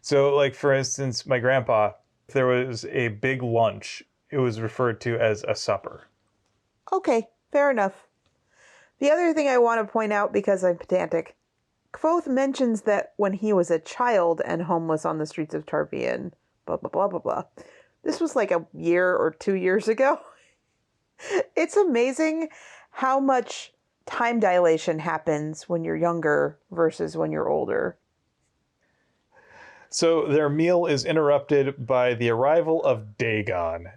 So, like, for instance, my grandpa, if there was a big lunch, it was referred to as a supper. Okay, fair enough. The other thing I want to point out, because I'm pedantic, Kvothe mentions that when he was a child and homeless on the streets of Tarbean, blah, blah, blah, blah, blah. This was like a year or 2 years ago. It's amazing how much time dilation happens when you're younger versus when you're older. So their meal is interrupted by the arrival of Dagon.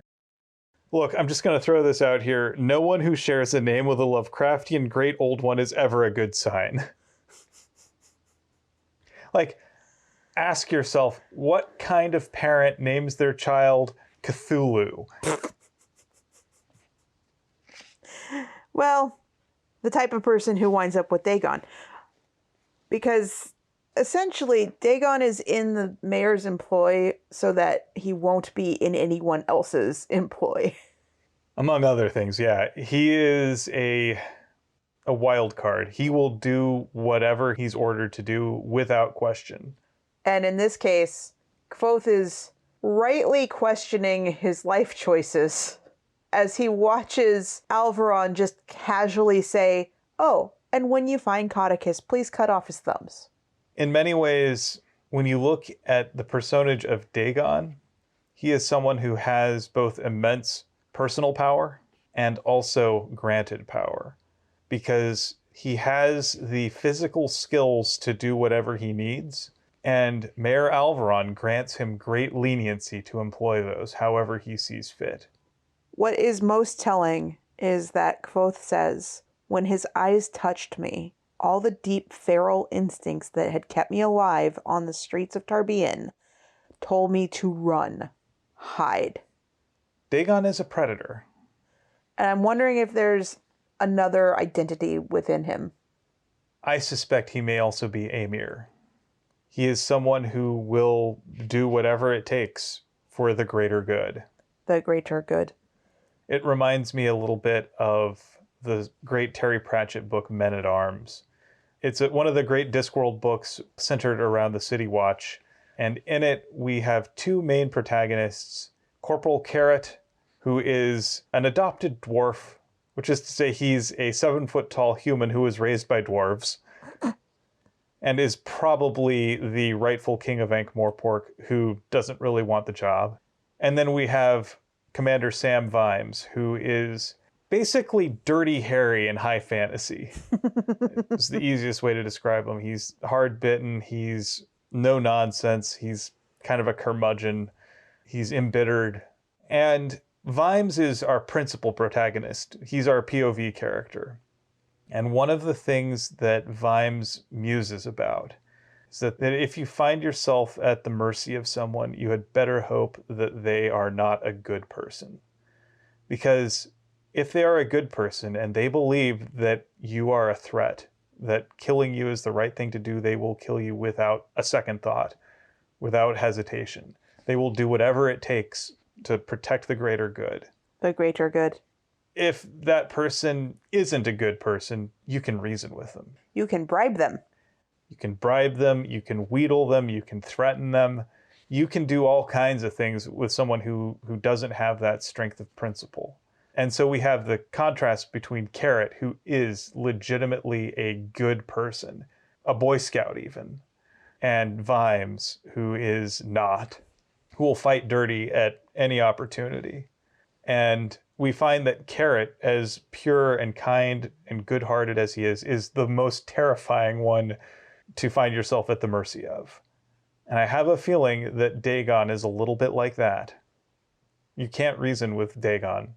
Look, I'm just going to throw this out here. No one who shares a name with a Lovecraftian great old one is ever a good sign. Like, ask yourself, what kind of parent names their child Cthulhu? Well, the type of person who winds up with Dagon. Because essentially, Dagon is in the mayor's employ so that he won't be in anyone else's employ. Among other things, yeah. He is a wild card. He will do whatever he's ordered to do without question. And in this case, Kvothe is rightly questioning his life choices as he watches Alvaron just casually say, "Oh, and when you find Codicus, please cut off his thumbs." In many ways, when you look at the personage of Dagon, he is someone who has both immense personal power and also granted power, because he has the physical skills to do whatever he needs, and Mayor Alvaron grants him great leniency to employ those however he sees fit. What is most telling is that Kvothe says, "When his eyes touched me, all the deep feral instincts that had kept me alive on the streets of Tarbean told me to run, hide." Dagon is a predator. And I'm wondering if there's another identity within him. I suspect he may also be Amir. He is someone who will do whatever it takes for the greater good. The greater good. It reminds me a little bit of the great Terry Pratchett book, Men at Arms. It's one of the great Discworld books centered around the City Watch. And in it, we have two main protagonists, Corporal Carrot, who is an adopted dwarf, which is to say he's a 7-foot-tall human who was raised by dwarves, and is probably the rightful king of Ankh-Morpork, who doesn't really want the job. And then we have Commander Sam Vimes, who is basically Dirty Harry in high fantasy. It's the easiest way to describe him. He's hard-bitten, he's no nonsense, he's kind of a curmudgeon, he's embittered. And Vimes is our principal protagonist. He's our POV character. And one of the things that Vimes muses about is that if you find yourself at the mercy of someone, you had better hope that they are not a good person. Because if they are a good person and they believe that you are a threat, that killing you is the right thing to do, they will kill you without a second thought, without hesitation. They will do whatever it takes to protect the greater good. The greater good. If that person isn't a good person, you can reason with them. You can bribe them. You can bribe them, you can wheedle them, you can threaten them. You can do all kinds of things with someone who doesn't have that strength of principle. And so we have the contrast between Carrot, who is legitimately a good person, a Boy Scout even, and Vimes, who is not, who will fight dirty at any opportunity. And we find that Carrot, as pure and kind and good-hearted as he is the most terrifying one to find yourself at the mercy of. And I have a feeling that Dagon is a little bit like that. You can't reason with Dagon.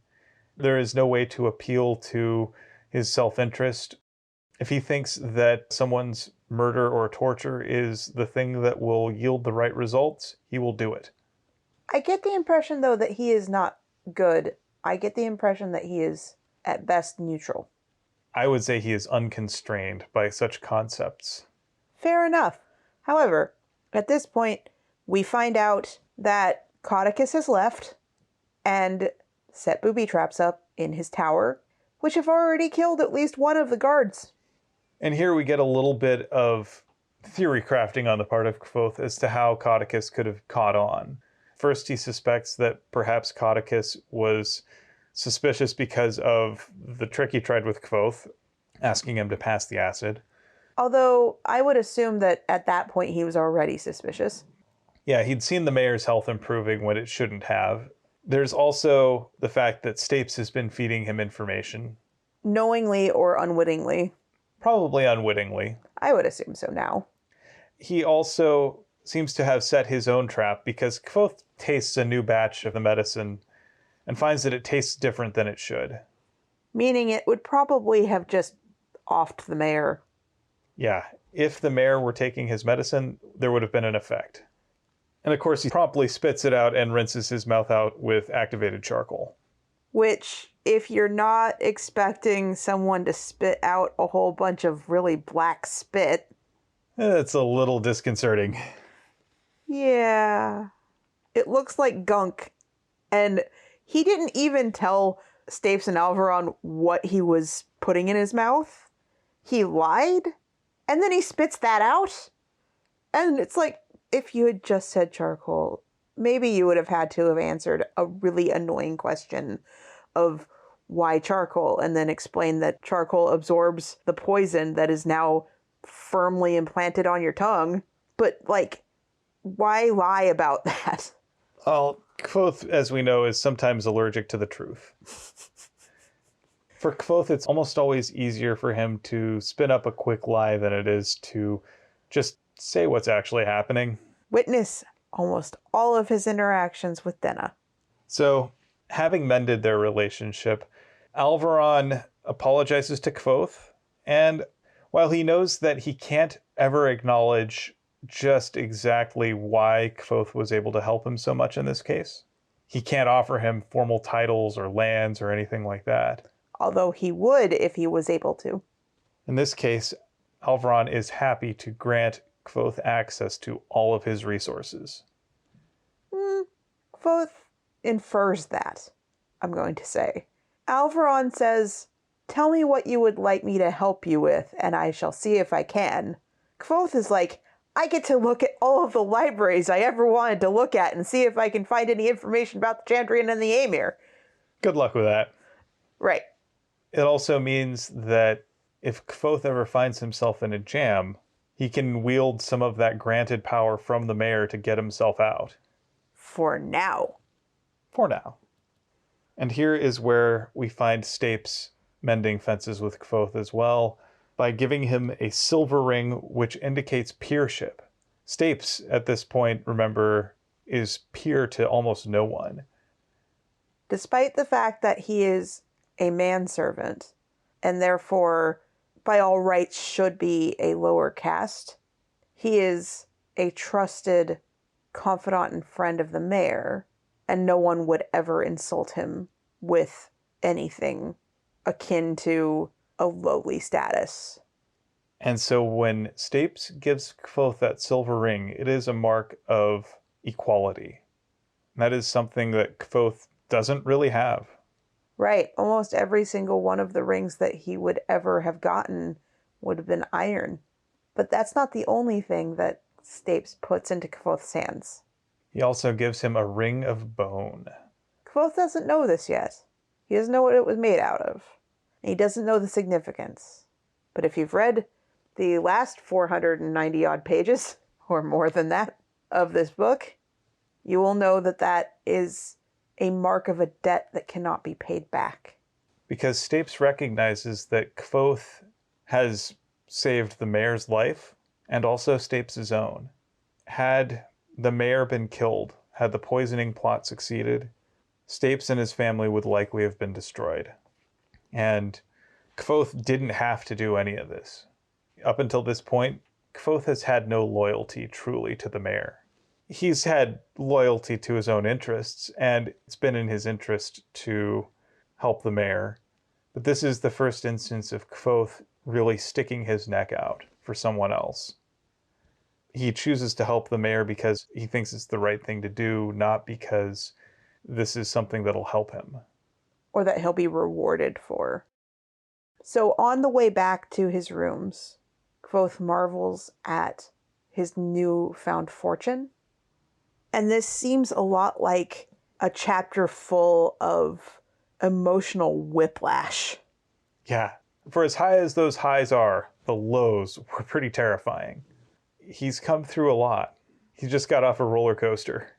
There is no way to appeal to his self-interest. If he thinks that someone's murder or torture is the thing that will yield the right results, he will do it. I get the impression, though, that he is not good. I get the impression that he is, at best, neutral. I would say he is unconstrained by such concepts. Fair enough. However, at this point, we find out that Codicus has left and set booby traps up in his tower, which have already killed at least one of the guards. And here we get a little bit of theory crafting on the part of Kvothe as to how Caudicus could have caught on. First, he suspects that perhaps Caudicus was suspicious because of the trick he tried with Kvothe, asking him to pass the acid. Although I would assume that at that point he was already suspicious. Yeah, he'd seen the mayor's health improving when it shouldn't have. There's also the fact that Stapes has been feeding him information. Knowingly or unwittingly. Probably unwittingly. I would assume so now. He also seems to have set his own trap because Kvothe tastes a new batch of the medicine and finds that it tastes different than it should. Meaning it would probably have just offed the mayor. Yeah, if the mayor were taking his medicine, there would have been an effect. And of course, he promptly spits it out and rinses his mouth out with activated charcoal. Which, if you're not expecting someone to spit out a whole bunch of really black spit... It's a little disconcerting. Yeah. It looks like gunk. And he didn't even tell Stapes and Alvaron what he was putting in his mouth. He lied. And then he spits that out. And it's like, if you had just said charcoal, maybe you would have had to have answered a really annoying question of why charcoal, and then explain that charcoal absorbs the poison that is now firmly implanted on your tongue. But, like, why lie about that? Well, Kvothe, as we know, is sometimes allergic to the truth. For Kvothe, it's almost always easier for him to spin up a quick lie than it is to just say what's actually happening. Witness almost all of his interactions with Denna. So, having mended their relationship, Alvaron apologizes to Kvothe, and while he knows that he can't ever acknowledge just exactly why Kvothe was able to help him so much in this case, he can't offer him formal titles or lands or anything like that. Although he would if he was able to. In this case, Alvaron is happy to grant Kvothe access to all of his resources. Kvothe infers that, I'm going to say. Alvaron says, "Tell me what you would like me to help you with, and I shall see if I can." Kvothe is like, "I get to look at all of the libraries I ever wanted to look at and see if I can find any information about the Chandrian and the Amir." Good luck with that. Right. It also means that if Kvothe ever finds himself in a jam, he can wield some of that granted power from the mayor to get himself out. For now. For now. And here is where we find Stapes mending fences with Kvothe as well, by giving him a silver ring which indicates peership. Stapes, at this point, remember, is peer to almost no one. Despite the fact that he is a manservant, and therefore, by all rights, should be a lower caste, he is a trusted confidant and friend of the mayor, and no one would ever insult him with anything akin to a lowly status. And so when Stapes gives Kvothe that silver ring, it is a mark of equality. That is something that Kvothe doesn't really have. Right. Almost every single one of the rings that he would ever have gotten would have been iron. But that's not the only thing that Stapes puts into Kvothe's hands. He also gives him a ring of bone. Kvothe doesn't know this yet. He doesn't know what it was made out of. And he doesn't know the significance. But if you've read the last 490 odd pages, or more than that, of this book, you will know that that is a mark of a debt that cannot be paid back. Because Stapes recognizes that Kvothe has saved the mayor's life, and also Stapes' own. Had the mayor been killed, had the poisoning plot succeeded, Stapes and his family would likely have been destroyed. And Kvothe didn't have to do any of this. Up until this point, Kvothe has had no loyalty truly to the mayor. He's had loyalty to his own interests, and it's been in his interest to help the mayor. But this is the first instance of Kvothe really sticking his neck out for someone else. He chooses to help the mayor because he thinks it's the right thing to do, not because this is something that'll help him. Or that he'll be rewarded for. So on the way back to his rooms, Kvothe marvels at his newfound fortune. And this seems a lot like a chapter full of emotional whiplash. Yeah. For as high as those highs are, the lows were pretty terrifying. He's come through a lot. He just got off a roller coaster.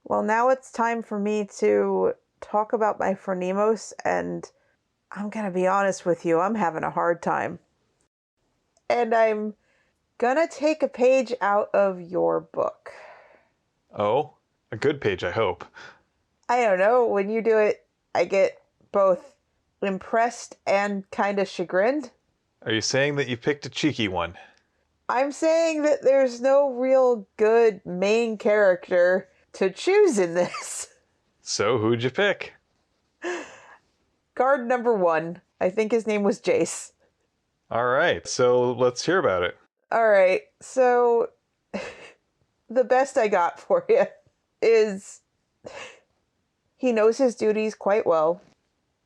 Well, now it's time for me to talk about my phronimos, and I'm going to be honest with you, I'm having a hard time. And I'm going to take a page out of your book. Oh, a good page, I hope. I don't know, when you do it, I get both impressed and kind of chagrined. Are you saying that you picked a cheeky one? I'm saying that there's no real good main character to choose in this. So who'd you pick? Guard number 1. I think his name was Jace. All right, so let's hear about it. All right, so the best I got for you is he knows his duties quite well.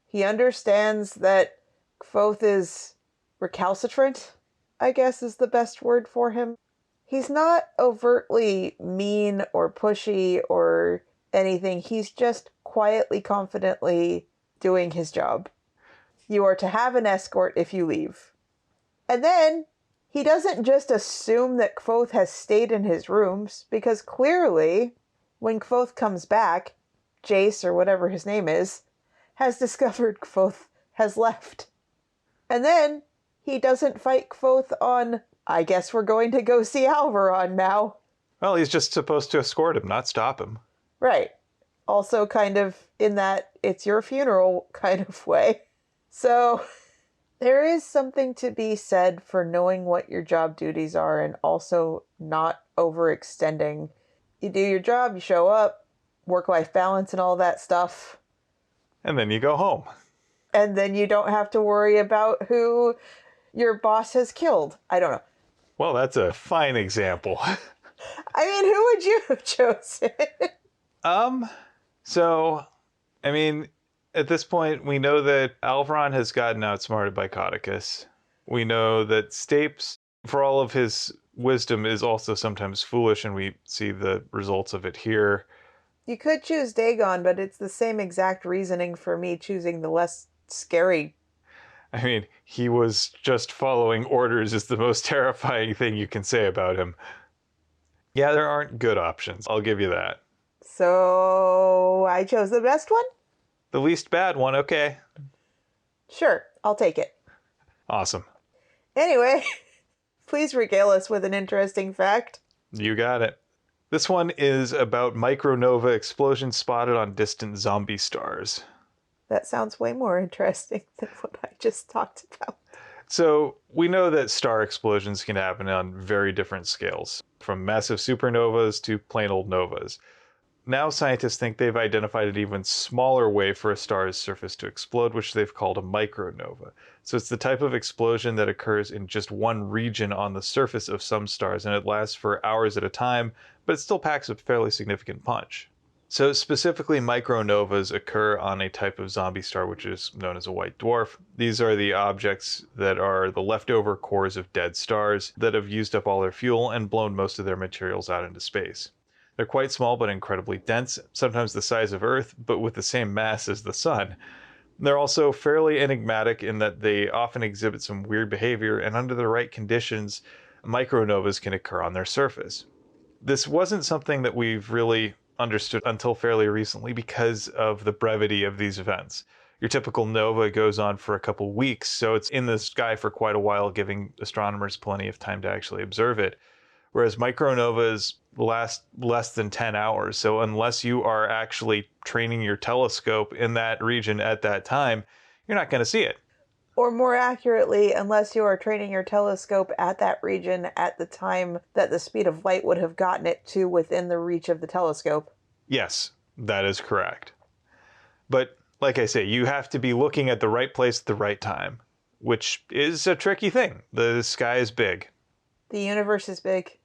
He understands that Kvothe is recalcitrant, I guess is the best word for him. He's not overtly mean or pushy or anything. He's just quietly, confidently doing his job. You are to have an escort if you leave. And then he doesn't just assume that Kvothe has stayed in his rooms, because clearly, when Kvothe comes back, Jace, or whatever his name is, has discovered Kvothe has left. And then he doesn't fight Kvothe on, I guess we're going to go see Alvaron now. Well, he's just supposed to escort him, not stop him. Right. Also kind of in that it's your funeral kind of way. So there is something to be said for knowing what your job duties are and also not overextending. You do your job, you show up, work-life balance and all that stuff. And then you go home. And then you don't have to worry about who your boss has killed. I don't know. Well, that's a fine example. I mean, who would you have chosen? So, I mean, at this point, we know that Alvaron has gotten outsmarted by Codicus. We know that Stapes, for all of his wisdom, is also sometimes foolish, and we see the results of it here. You could choose Dagon, but it's the same exact reasoning for me choosing the less scary. I mean, he was just following orders is the most terrifying thing you can say about him. Yeah, there aren't good options. I'll give you that. So I chose the best one? The least bad one, okay. Sure, I'll take it. Awesome. Anyway, please regale us with an interesting fact. You got it. This one is about micronova explosions spotted on distant zombie stars. That sounds way more interesting than what I just talked about. So we know that star explosions can happen on very different scales, from massive supernovas to plain old novas. Now scientists think they've identified an even smaller way for a star's surface to explode, which they've called a micronova. So it's the type of explosion that occurs in just one region on the surface of some stars, and it lasts for hours at a time, but it still packs a fairly significant punch. So specifically, micronovas occur on a type of zombie star which is known as a white dwarf. These are the objects that are the leftover cores of dead stars that have used up all their fuel and blown most of their materials out into space. They're quite small but incredibly dense, sometimes the size of Earth, but with the same mass as the Sun. They're also fairly enigmatic in that they often exhibit some weird behavior, and under the right conditions, micronovas can occur on their surface. This wasn't something that we've really understood until fairly recently because of the brevity of these events. Your typical nova goes on for a couple weeks, so it's in the sky for quite a while, giving astronomers plenty of time to actually observe it. Whereas micronovas last less than 10 hours. So unless you are actually training your telescope in that region at that time, you're not going to see it. Or more accurately, unless you are training your telescope at that region at the time that the speed of light would have gotten it to within the reach of the telescope. Yes, that is correct. But like I say, you have to be looking at the right place at the right time, which is a tricky thing. The sky is big. The universe is big.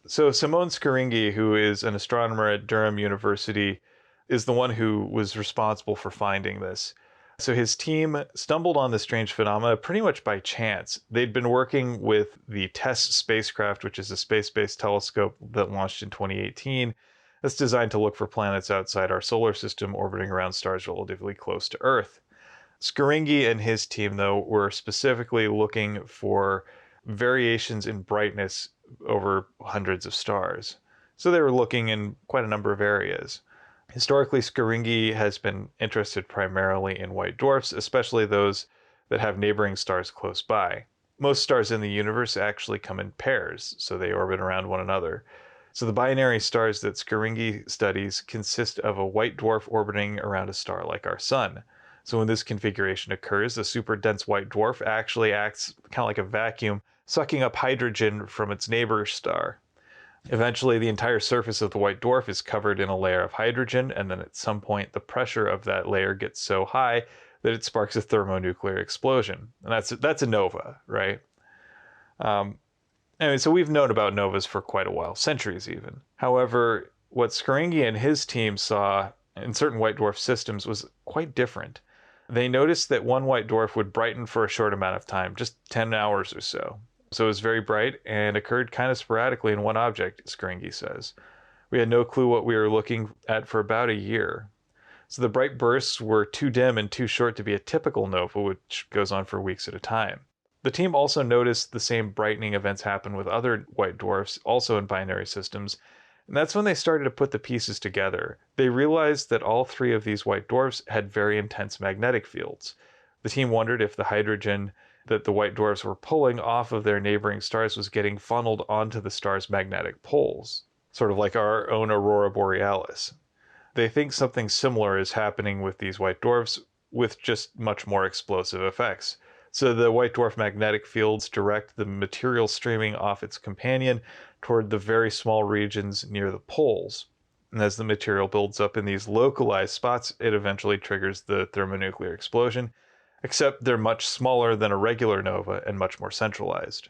So Simone Scaringhi, who is an astronomer at Durham University, is the one who was responsible for finding this. So his team stumbled on the strange phenomena pretty much by chance. They'd been working with the TESS spacecraft, which is a space-based telescope that launched in 2018. That's designed to look for planets outside our solar system orbiting around stars relatively close to Earth. Scaringi and his team, though, were specifically looking for variations in brightness over hundreds of stars. So they were looking in quite a number of areas. Historically, Scaringi has been interested primarily in white dwarfs, especially those that have neighboring stars close by. Most stars in the universe actually come in pairs, so they orbit around one another. So the binary stars that Scaringi studies consist of a white dwarf orbiting around a star like our sun. So when this configuration occurs, the super dense white dwarf actually acts kind of like a vacuum, sucking up hydrogen from its neighbor star. Eventually, the entire surface of the white dwarf is covered in a layer of hydrogen, and then at some point, the pressure of that layer gets so high that it sparks a thermonuclear explosion. And that's a nova, right? Anyway, so we've known about novas for quite a while, centuries even. However, what Scaringi and his team saw in certain white dwarf systems was quite different. They noticed that one white dwarf would brighten for a short amount of time, just 10 hours or so. So it was very bright and occurred kind of sporadically in one object, Scaringi says. We had no clue what we were looking at for about a year. So the bright bursts were too dim and too short to be a typical nova, which goes on for weeks at a time. The team also noticed the same brightening events happen with other white dwarfs, also in binary systems, and that's when they started to put the pieces together. They realized that all three of these white dwarfs had very intense magnetic fields. The team wondered if the hydrogen that the white dwarfs were pulling off of their neighboring stars was getting funneled onto the star's magnetic poles, sort of like our own aurora borealis. They think something similar is happening with these white dwarfs, with just much more explosive effects. So the white dwarf magnetic fields direct the material streaming off its companion toward the very small regions near the poles. And as the material builds up in these localized spots, it eventually triggers the thermonuclear explosion, except they're much smaller than a regular nova and much more centralized.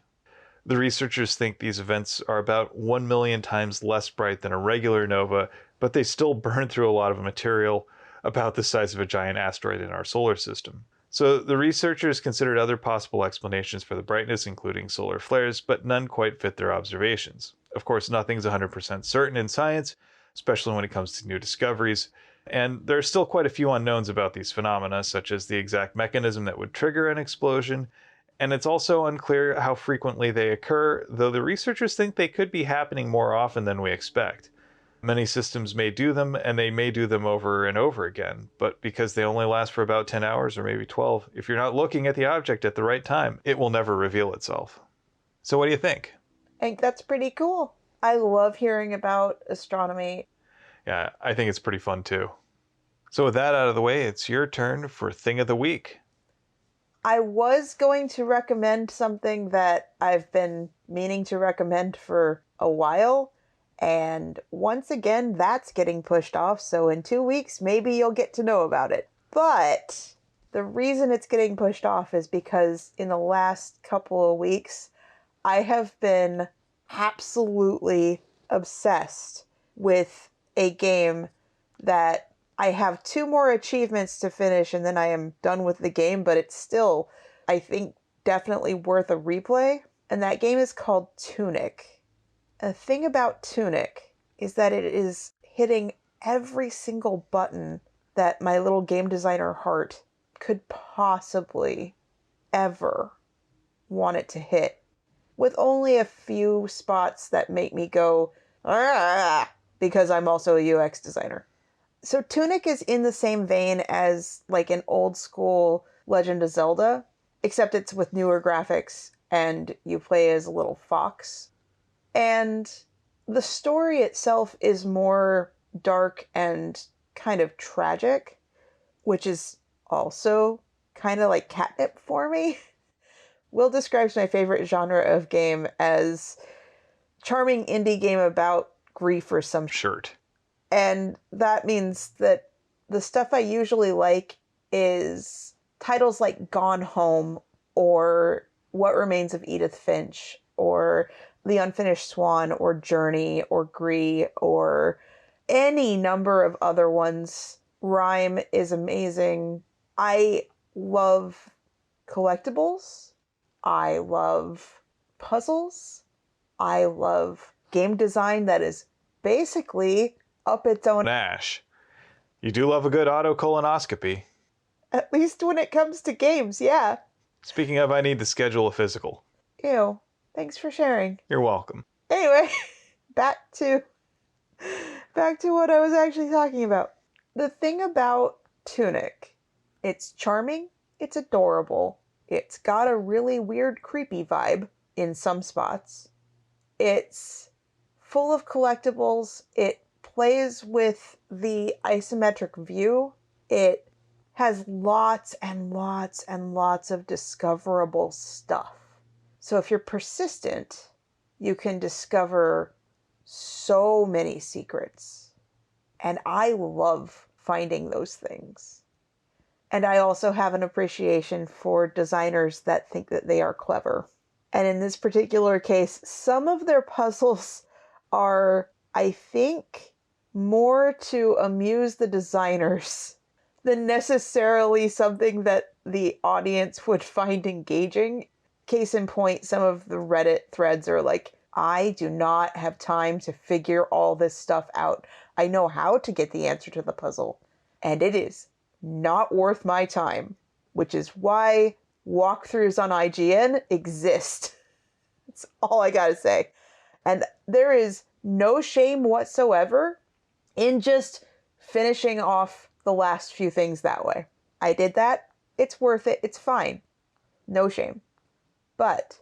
The researchers think these events are about 1 million times less bright than a regular nova, but they still burn through a lot of material about the size of a giant asteroid in our solar system. So the researchers considered other possible explanations for the brightness, including solar flares, but none quite fit their observations. Of course, nothing's 100% certain in science, especially when it comes to new discoveries, and there are still quite a few unknowns about these phenomena, such as the exact mechanism that would trigger an explosion, and it's also unclear how frequently they occur, though the researchers think they could be happening more often than we expect. Many systems may do them, and they may do them over and over again, but because they only last for about 10 hours or maybe 12, if you're not looking at the object at the right time, it will never reveal itself. So what do you think? I think that's pretty cool. I love hearing about astronomy. Yeah, I think it's pretty fun too. So with that out of the way, it's your turn for Thing of the Week. I was going to recommend something that I've been meaning to recommend for a while, and once again, that's getting pushed off, so in 2 weeks, maybe you'll get to know about it. But the reason it's getting pushed off is because in the last couple of weeks, I have been absolutely obsessed with a game that I have 2 more achievements to finish and then I am done with the game, but it's still, I think, definitely worth a replay. And that game is called Tunic. The thing about Tunic is that it is hitting every single button that my little game designer heart could possibly ever want it to hit, with only a few spots that make me go, ah, because I'm also a UX designer. So Tunic is in the same vein as like an old school Legend of Zelda, except it's with newer graphics and you play as a little fox. And the story itself is more dark and kind of tragic, which is also kind of like catnip for me. Will describes my favorite genre of game as charming indie game about grief or some Shirt. And that means that the stuff I usually like is titles like Gone Home or What Remains of Edith Finch or The Unfinished Swan or Journey or Gree or any number of other ones. Rhyme is amazing. I love collectibles. I love puzzles. I love game design that is basically up its own Ash, you do love a good autocolonoscopy. at least when it comes to games, yeah. Speaking of, I need to schedule a physical. Ew. Thanks for sharing. You're welcome. Anyway, back to what I was actually talking about. The thing about Tunic, it's charming, it's adorable, it's got a really weird creepy vibe in some spots. It's full of collectibles, it plays with the isometric view, it has lots and lots and lots of discoverable stuff. So if you're persistent, you can discover so many secrets. And I love finding those things. And I also have an appreciation for designers that think that they are clever. And in this particular case, some of their puzzles are, I think, more to amuse the designers than necessarily something that the audience would find engaging. Case in point, some of the Reddit threads are like, I do not have time to figure all this stuff out. I know how to get the answer to the puzzle, and it is not worth my time, which is why walkthroughs on IGN exist. That's all I gotta say. And there is no shame whatsoever in just finishing off the last few things that way. I did that. It's worth it. It's fine. No shame. But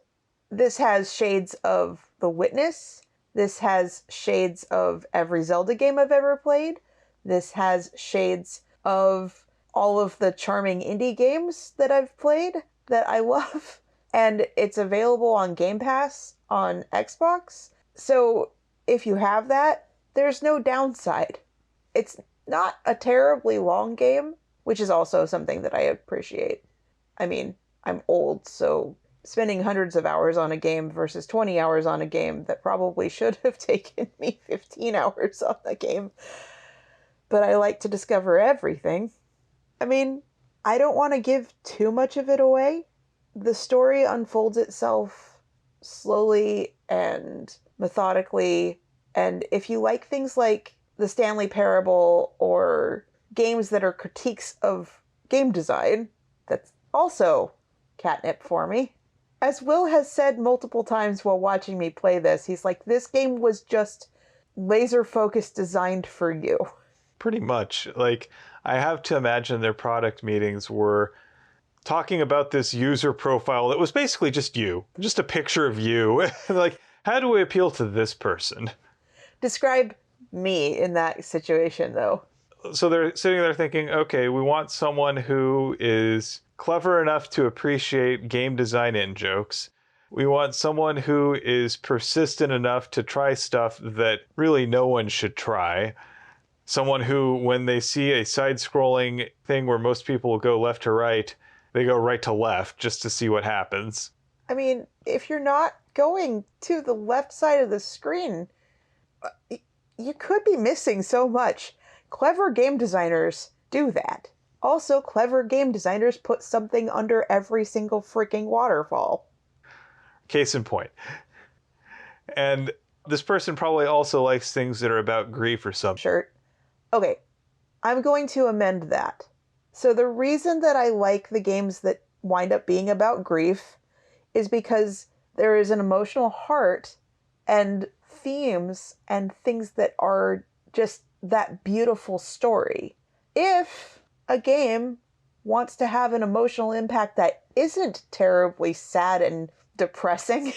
this has shades of The Witness. This has shades of every Zelda game I've ever played. This has shades of all of the charming indie games that I've played that I love. And it's available on Game Pass on Xbox. So if you have that, there's no downside. It's not a terribly long game, which is also something that I appreciate. I mean, I'm old, so spending hundreds of hours on a game versus 20 hours on a game that probably should have taken me 15 hours on the game. But I like to discover everything. I mean, I don't want to give too much of it away. The story unfolds itself slowly and methodically, and if you like things like the Stanley Parable or games that are critiques of game design, that's also catnip for me. As Will has said multiple times while watching me play this, he's like, this game was just laser focused designed for you. Pretty much. Like, I have to imagine their product meetings were talking about this user profile that was basically just you, just a picture of you. Like, how do we appeal to this person? Describe me in that situation, though. So they're sitting there thinking, okay, we want someone who is clever enough to appreciate game design in jokes. We want someone who is persistent enough to try stuff that really no one should try. Someone who, when they see a side-scrolling thing where most people will go left to right, they go right to left just to see what happens. I mean, if you're not going to the left side of the screen, you could be missing so much. Clever game designers do that. Also, clever game designers put something under every single freaking waterfall. Case in point. And this person probably also likes things that are about grief or something. Shirt. Okay, I'm going to amend that. So the reason that I like the games that wind up being about grief is because there is an emotional heart and themes and things that are just that beautiful story. If a game wants to have an emotional impact that isn't terribly sad and depressing,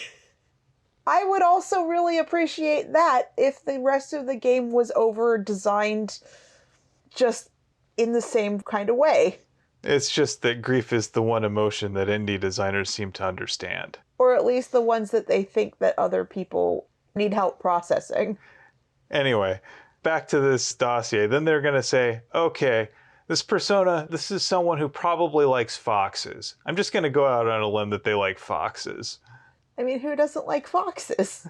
I would also really appreciate that if the rest of the game was over-designed just in the same kind of way. It's just that grief is the one emotion that indie designers seem to understand. Or at least the ones that they think that other people need help processing. Anyway, back to this dossier. Then they're going to say, okay, this persona, this is someone who probably likes foxes. I'm just going to go out on a limb that they like foxes. I mean, who doesn't like foxes?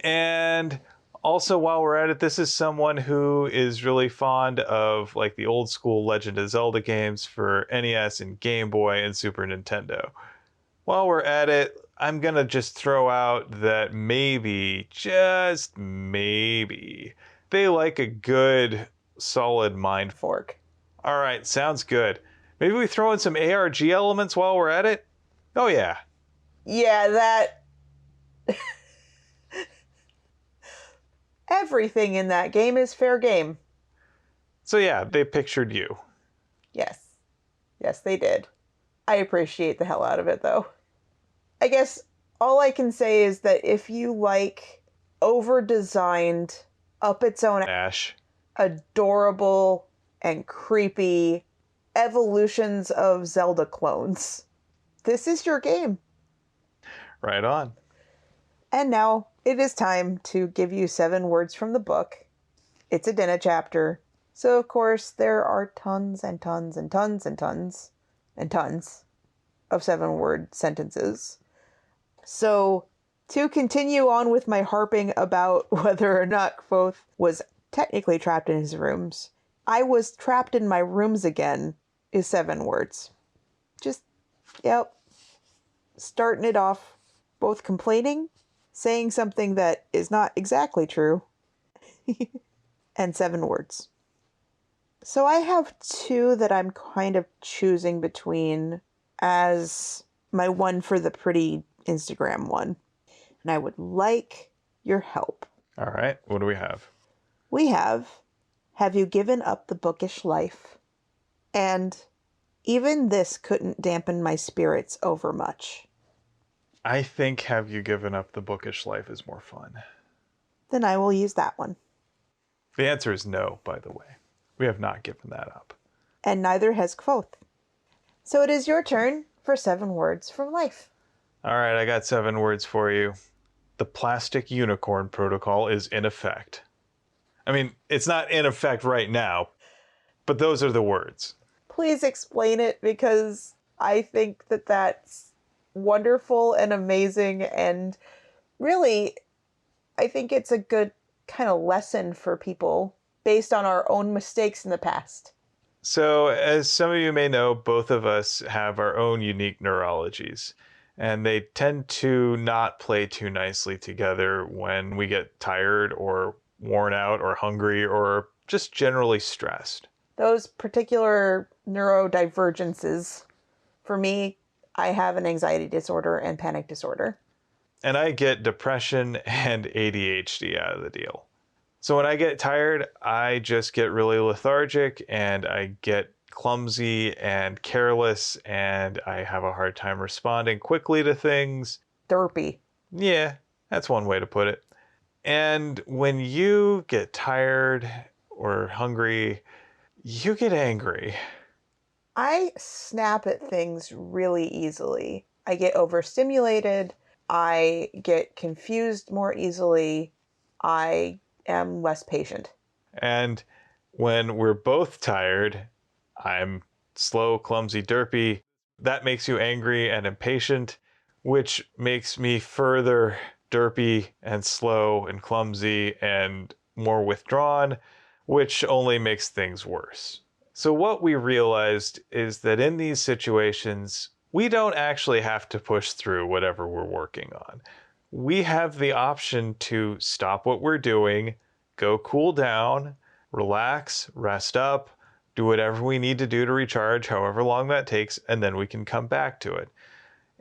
And Also, while we're at it, this is someone who is really fond of like the old school Legend of Zelda games for NES and Game Boy and Super Nintendo. While we're at it, I'm gonna just throw out that maybe, just maybe, they like a good, solid mind Fork. All right, sounds good. Maybe we throw in some ARG elements while we're at it? Oh, yeah. Yeah, that. Everything in that game is fair game. So, yeah, they pictured you. Yes. Yes, they did. I appreciate the hell out of it, though. I guess all I can say is that if you like over-designed, up its own Ash. adorable and creepy evolutions of Zelda clones, this is your game. Right on. And now it is time to give you 7 words from the book. It's a dinner chapter, so of course there are tons and tons and tons and tons and tons of 7-word sentences. So to continue on with my harping about whether or not Kvothe was technically trapped in his rooms, I was trapped in my rooms again is 7 words. Just, yep, starting it off, both complaining, saying something that is not exactly true, and 7 words. So I have 2 that I'm kind of choosing between as my one for the pretty Instagram one. And I would like your help. All right, what do we have? We have you given up the bookish life? And even this couldn't dampen my spirits overmuch. I think have you given up the bookish life is more fun. Then I will use that one. The answer is no, by the way. We have not given that up. And neither has Kvothe. So it is your turn for 7 words from life. All right, I got 7 words for you. The plastic unicorn protocol is in effect. I mean, it's not in effect right now, but those are the words. Please explain it, because I think that that's wonderful and amazing, and really, I think it's a good kind of lesson for people based on our own mistakes in the past. So, as some of you may know, both of us have our own unique neurologies, and they tend to not play too nicely together when we get tired or worn out or hungry or just generally stressed. Those particular neurodivergences, for me, I have an anxiety disorder and panic disorder. And I get depression and ADHD out of the deal. So when I get tired, I just get really lethargic and I get clumsy and careless and I have a hard time responding quickly to things. Derpy. Yeah, that's one way to put it. And when you get tired or hungry, you get angry. I snap at things really easily. I get overstimulated. I get confused more easily. I am less patient. And when we're both tired, I'm slow, clumsy, derpy. That makes you angry and impatient, which makes me further derpy and slow and clumsy and more withdrawn, which only makes things worse. So what we realized is that in these situations, we don't actually have to push through whatever we're working on. We have the option to stop what we're doing, go cool down, relax, rest up, do whatever we need to do to recharge, however long that takes, and then we can come back to it.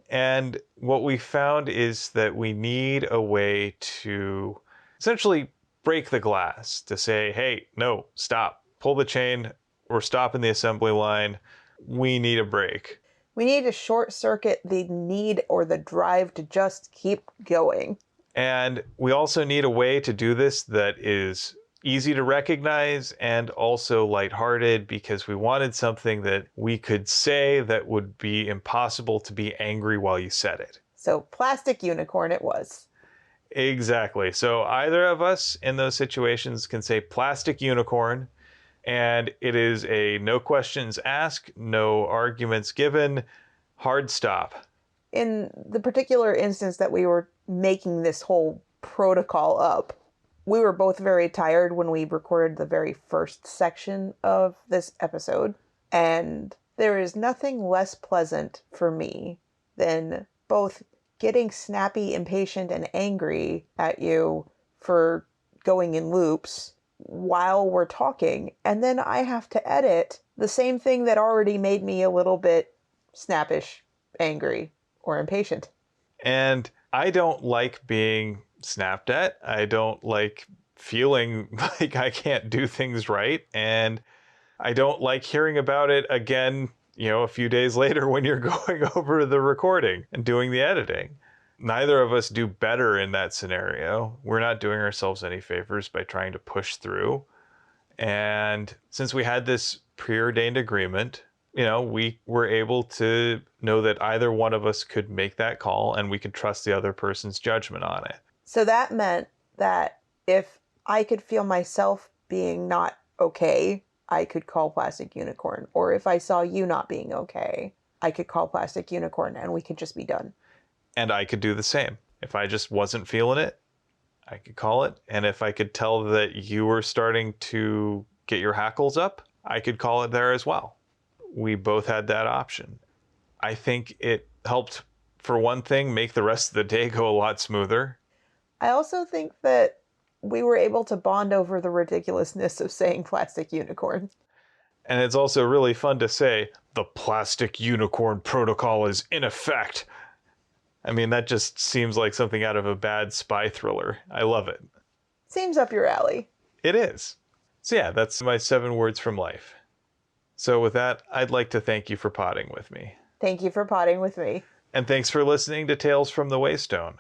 And what we found is that we need a way to essentially break the glass, to say, hey, no, stop, pull the chain, we're stopping the assembly line, we need a break. We need to short circuit the need or the drive to just keep going. And we also need a way to do this that is easy to recognize and also lighthearted, because we wanted something that we could say that would be impossible to be angry while you said it. So plastic unicorn it was. Exactly. So either of us in those situations can say plastic unicorn, and it is a no questions asked, no arguments given, hard stop. In the particular instance that we were making this whole protocol up, we were both very tired when we recorded the very first section of this episode. And there is nothing less pleasant for me than both getting snappy, impatient, and angry at you for going in loops while we're talking. And then I have to edit the same thing that already made me a little bit snappish, angry, or impatient. And I don't like being snapped at. I don't like feeling like I can't do things right. And I don't like hearing about it again, a few days later when you're going over the recording and doing the editing. Neither of us do better in that scenario. We're not doing ourselves any favors by trying to push through. And since we had this preordained agreement, we were able to know that either one of us could make that call and we could trust the other person's judgment on it. So that meant that if I could feel myself being not okay, I could call Plastic Unicorn. Or if I saw you not being okay, I could call Plastic Unicorn and we could just be done. And I could do the same. If I just wasn't feeling it, I could call it. And if I could tell that you were starting to get your hackles up, I could call it there as well. We both had that option. I think it helped, for one thing, make the rest of the day go a lot smoother. I also think that we were able to bond over the ridiculousness of saying Plastic Unicorn. And it's also really fun to say, the Plastic Unicorn Protocol is in effect. I mean, that just seems like something out of a bad spy thriller. I love it. Seems up your alley. It is. So yeah, that's my 7 words from life. So with that, I'd like to thank you for potting with me. Thank you for potting with me. And thanks for listening to Tales from the Waystone.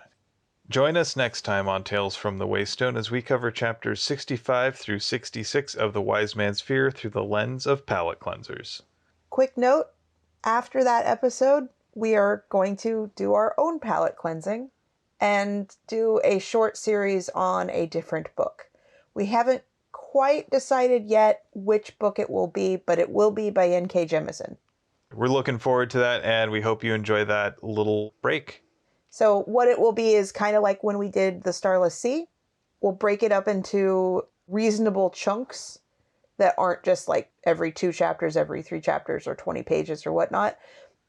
Join us next time on Tales from the Waystone as we cover chapters 65 through 66 of The Wise Man's Fear through the lens of palate cleansers. Quick note, after that episode, we are going to do our own palate cleansing and do a short series on a different book. We haven't quite decided yet which book it will be, but it will be by N.K. Jemisin. We're looking forward to that, and we hope you enjoy that little break. So what it will be is kind of like when we did The Starless Sea. We'll break it up into reasonable chunks that aren't just like every 2 chapters, every 3 chapters, or 20 pages or whatnot.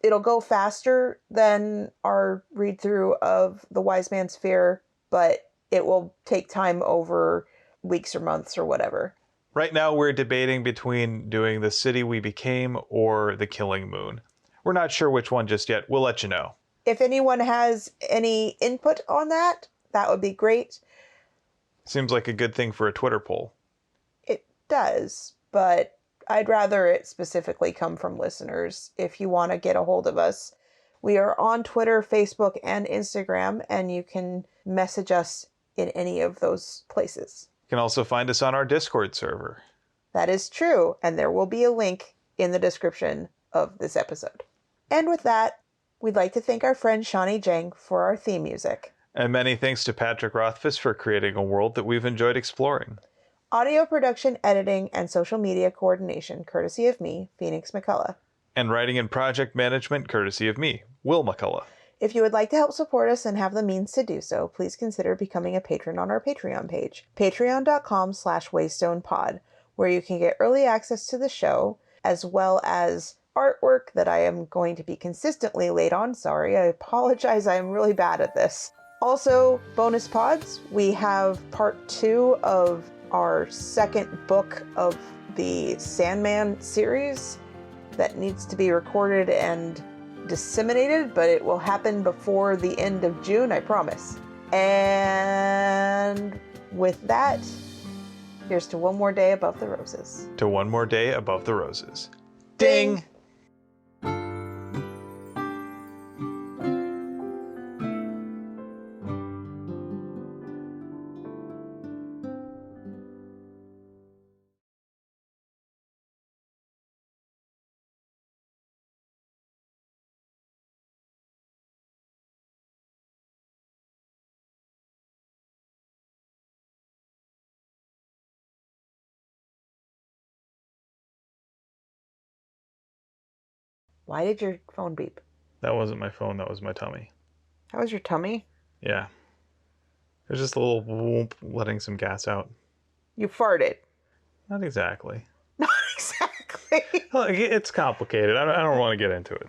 It'll go faster than our read through of The Wise Man's Fear, but it will take time over weeks or months or whatever. Right now, we're debating between doing The City We Became or The Killing Moon. We're not sure which one just yet. We'll let you know. If anyone has any input on that, that would be great. Seems like a good thing for a Twitter poll. It does, but I'd rather it specifically come from listeners. If you want to get a hold of us, we are on Twitter, Facebook, and Instagram, and you can message us in any of those places. You can also find us on our Discord server. That is true, and there will be a link in the description of this episode. And with that, we'd like to thank our friend Shawnee Jang for our theme music. And many thanks to Patrick Rothfuss for creating a world that we've enjoyed exploring. Audio production, editing, and social media coordination courtesy of me, Phoenix McCullough. And writing and project management courtesy of me, Will McCullough. If you would like to help support us and have the means to do so, please consider becoming a patron on our Patreon page, patreon.com/waystonepod, where you can get early access to the show, as well as artwork that I am going to be consistently late on. Sorry, I apologize. I am really bad at this. Also, bonus pods. We have part 2 of our second book of the Sandman series that needs to be recorded and disseminated, but it will happen before the end of June, I promise. And with that, here's to one more day above the roses. To one more day above the roses. Ding! Ding! Why did your phone beep? That wasn't my phone, that was my tummy. How was your tummy? Yeah. There's just a little whoop letting some gas out. You farted. Not exactly. Not exactly. Look, it's complicated. I don't want to get into it.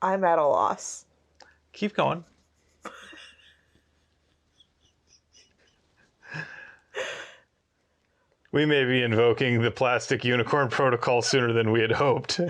I'm at a loss. Keep going. We may be invoking the plastic unicorn protocol sooner than we had hoped.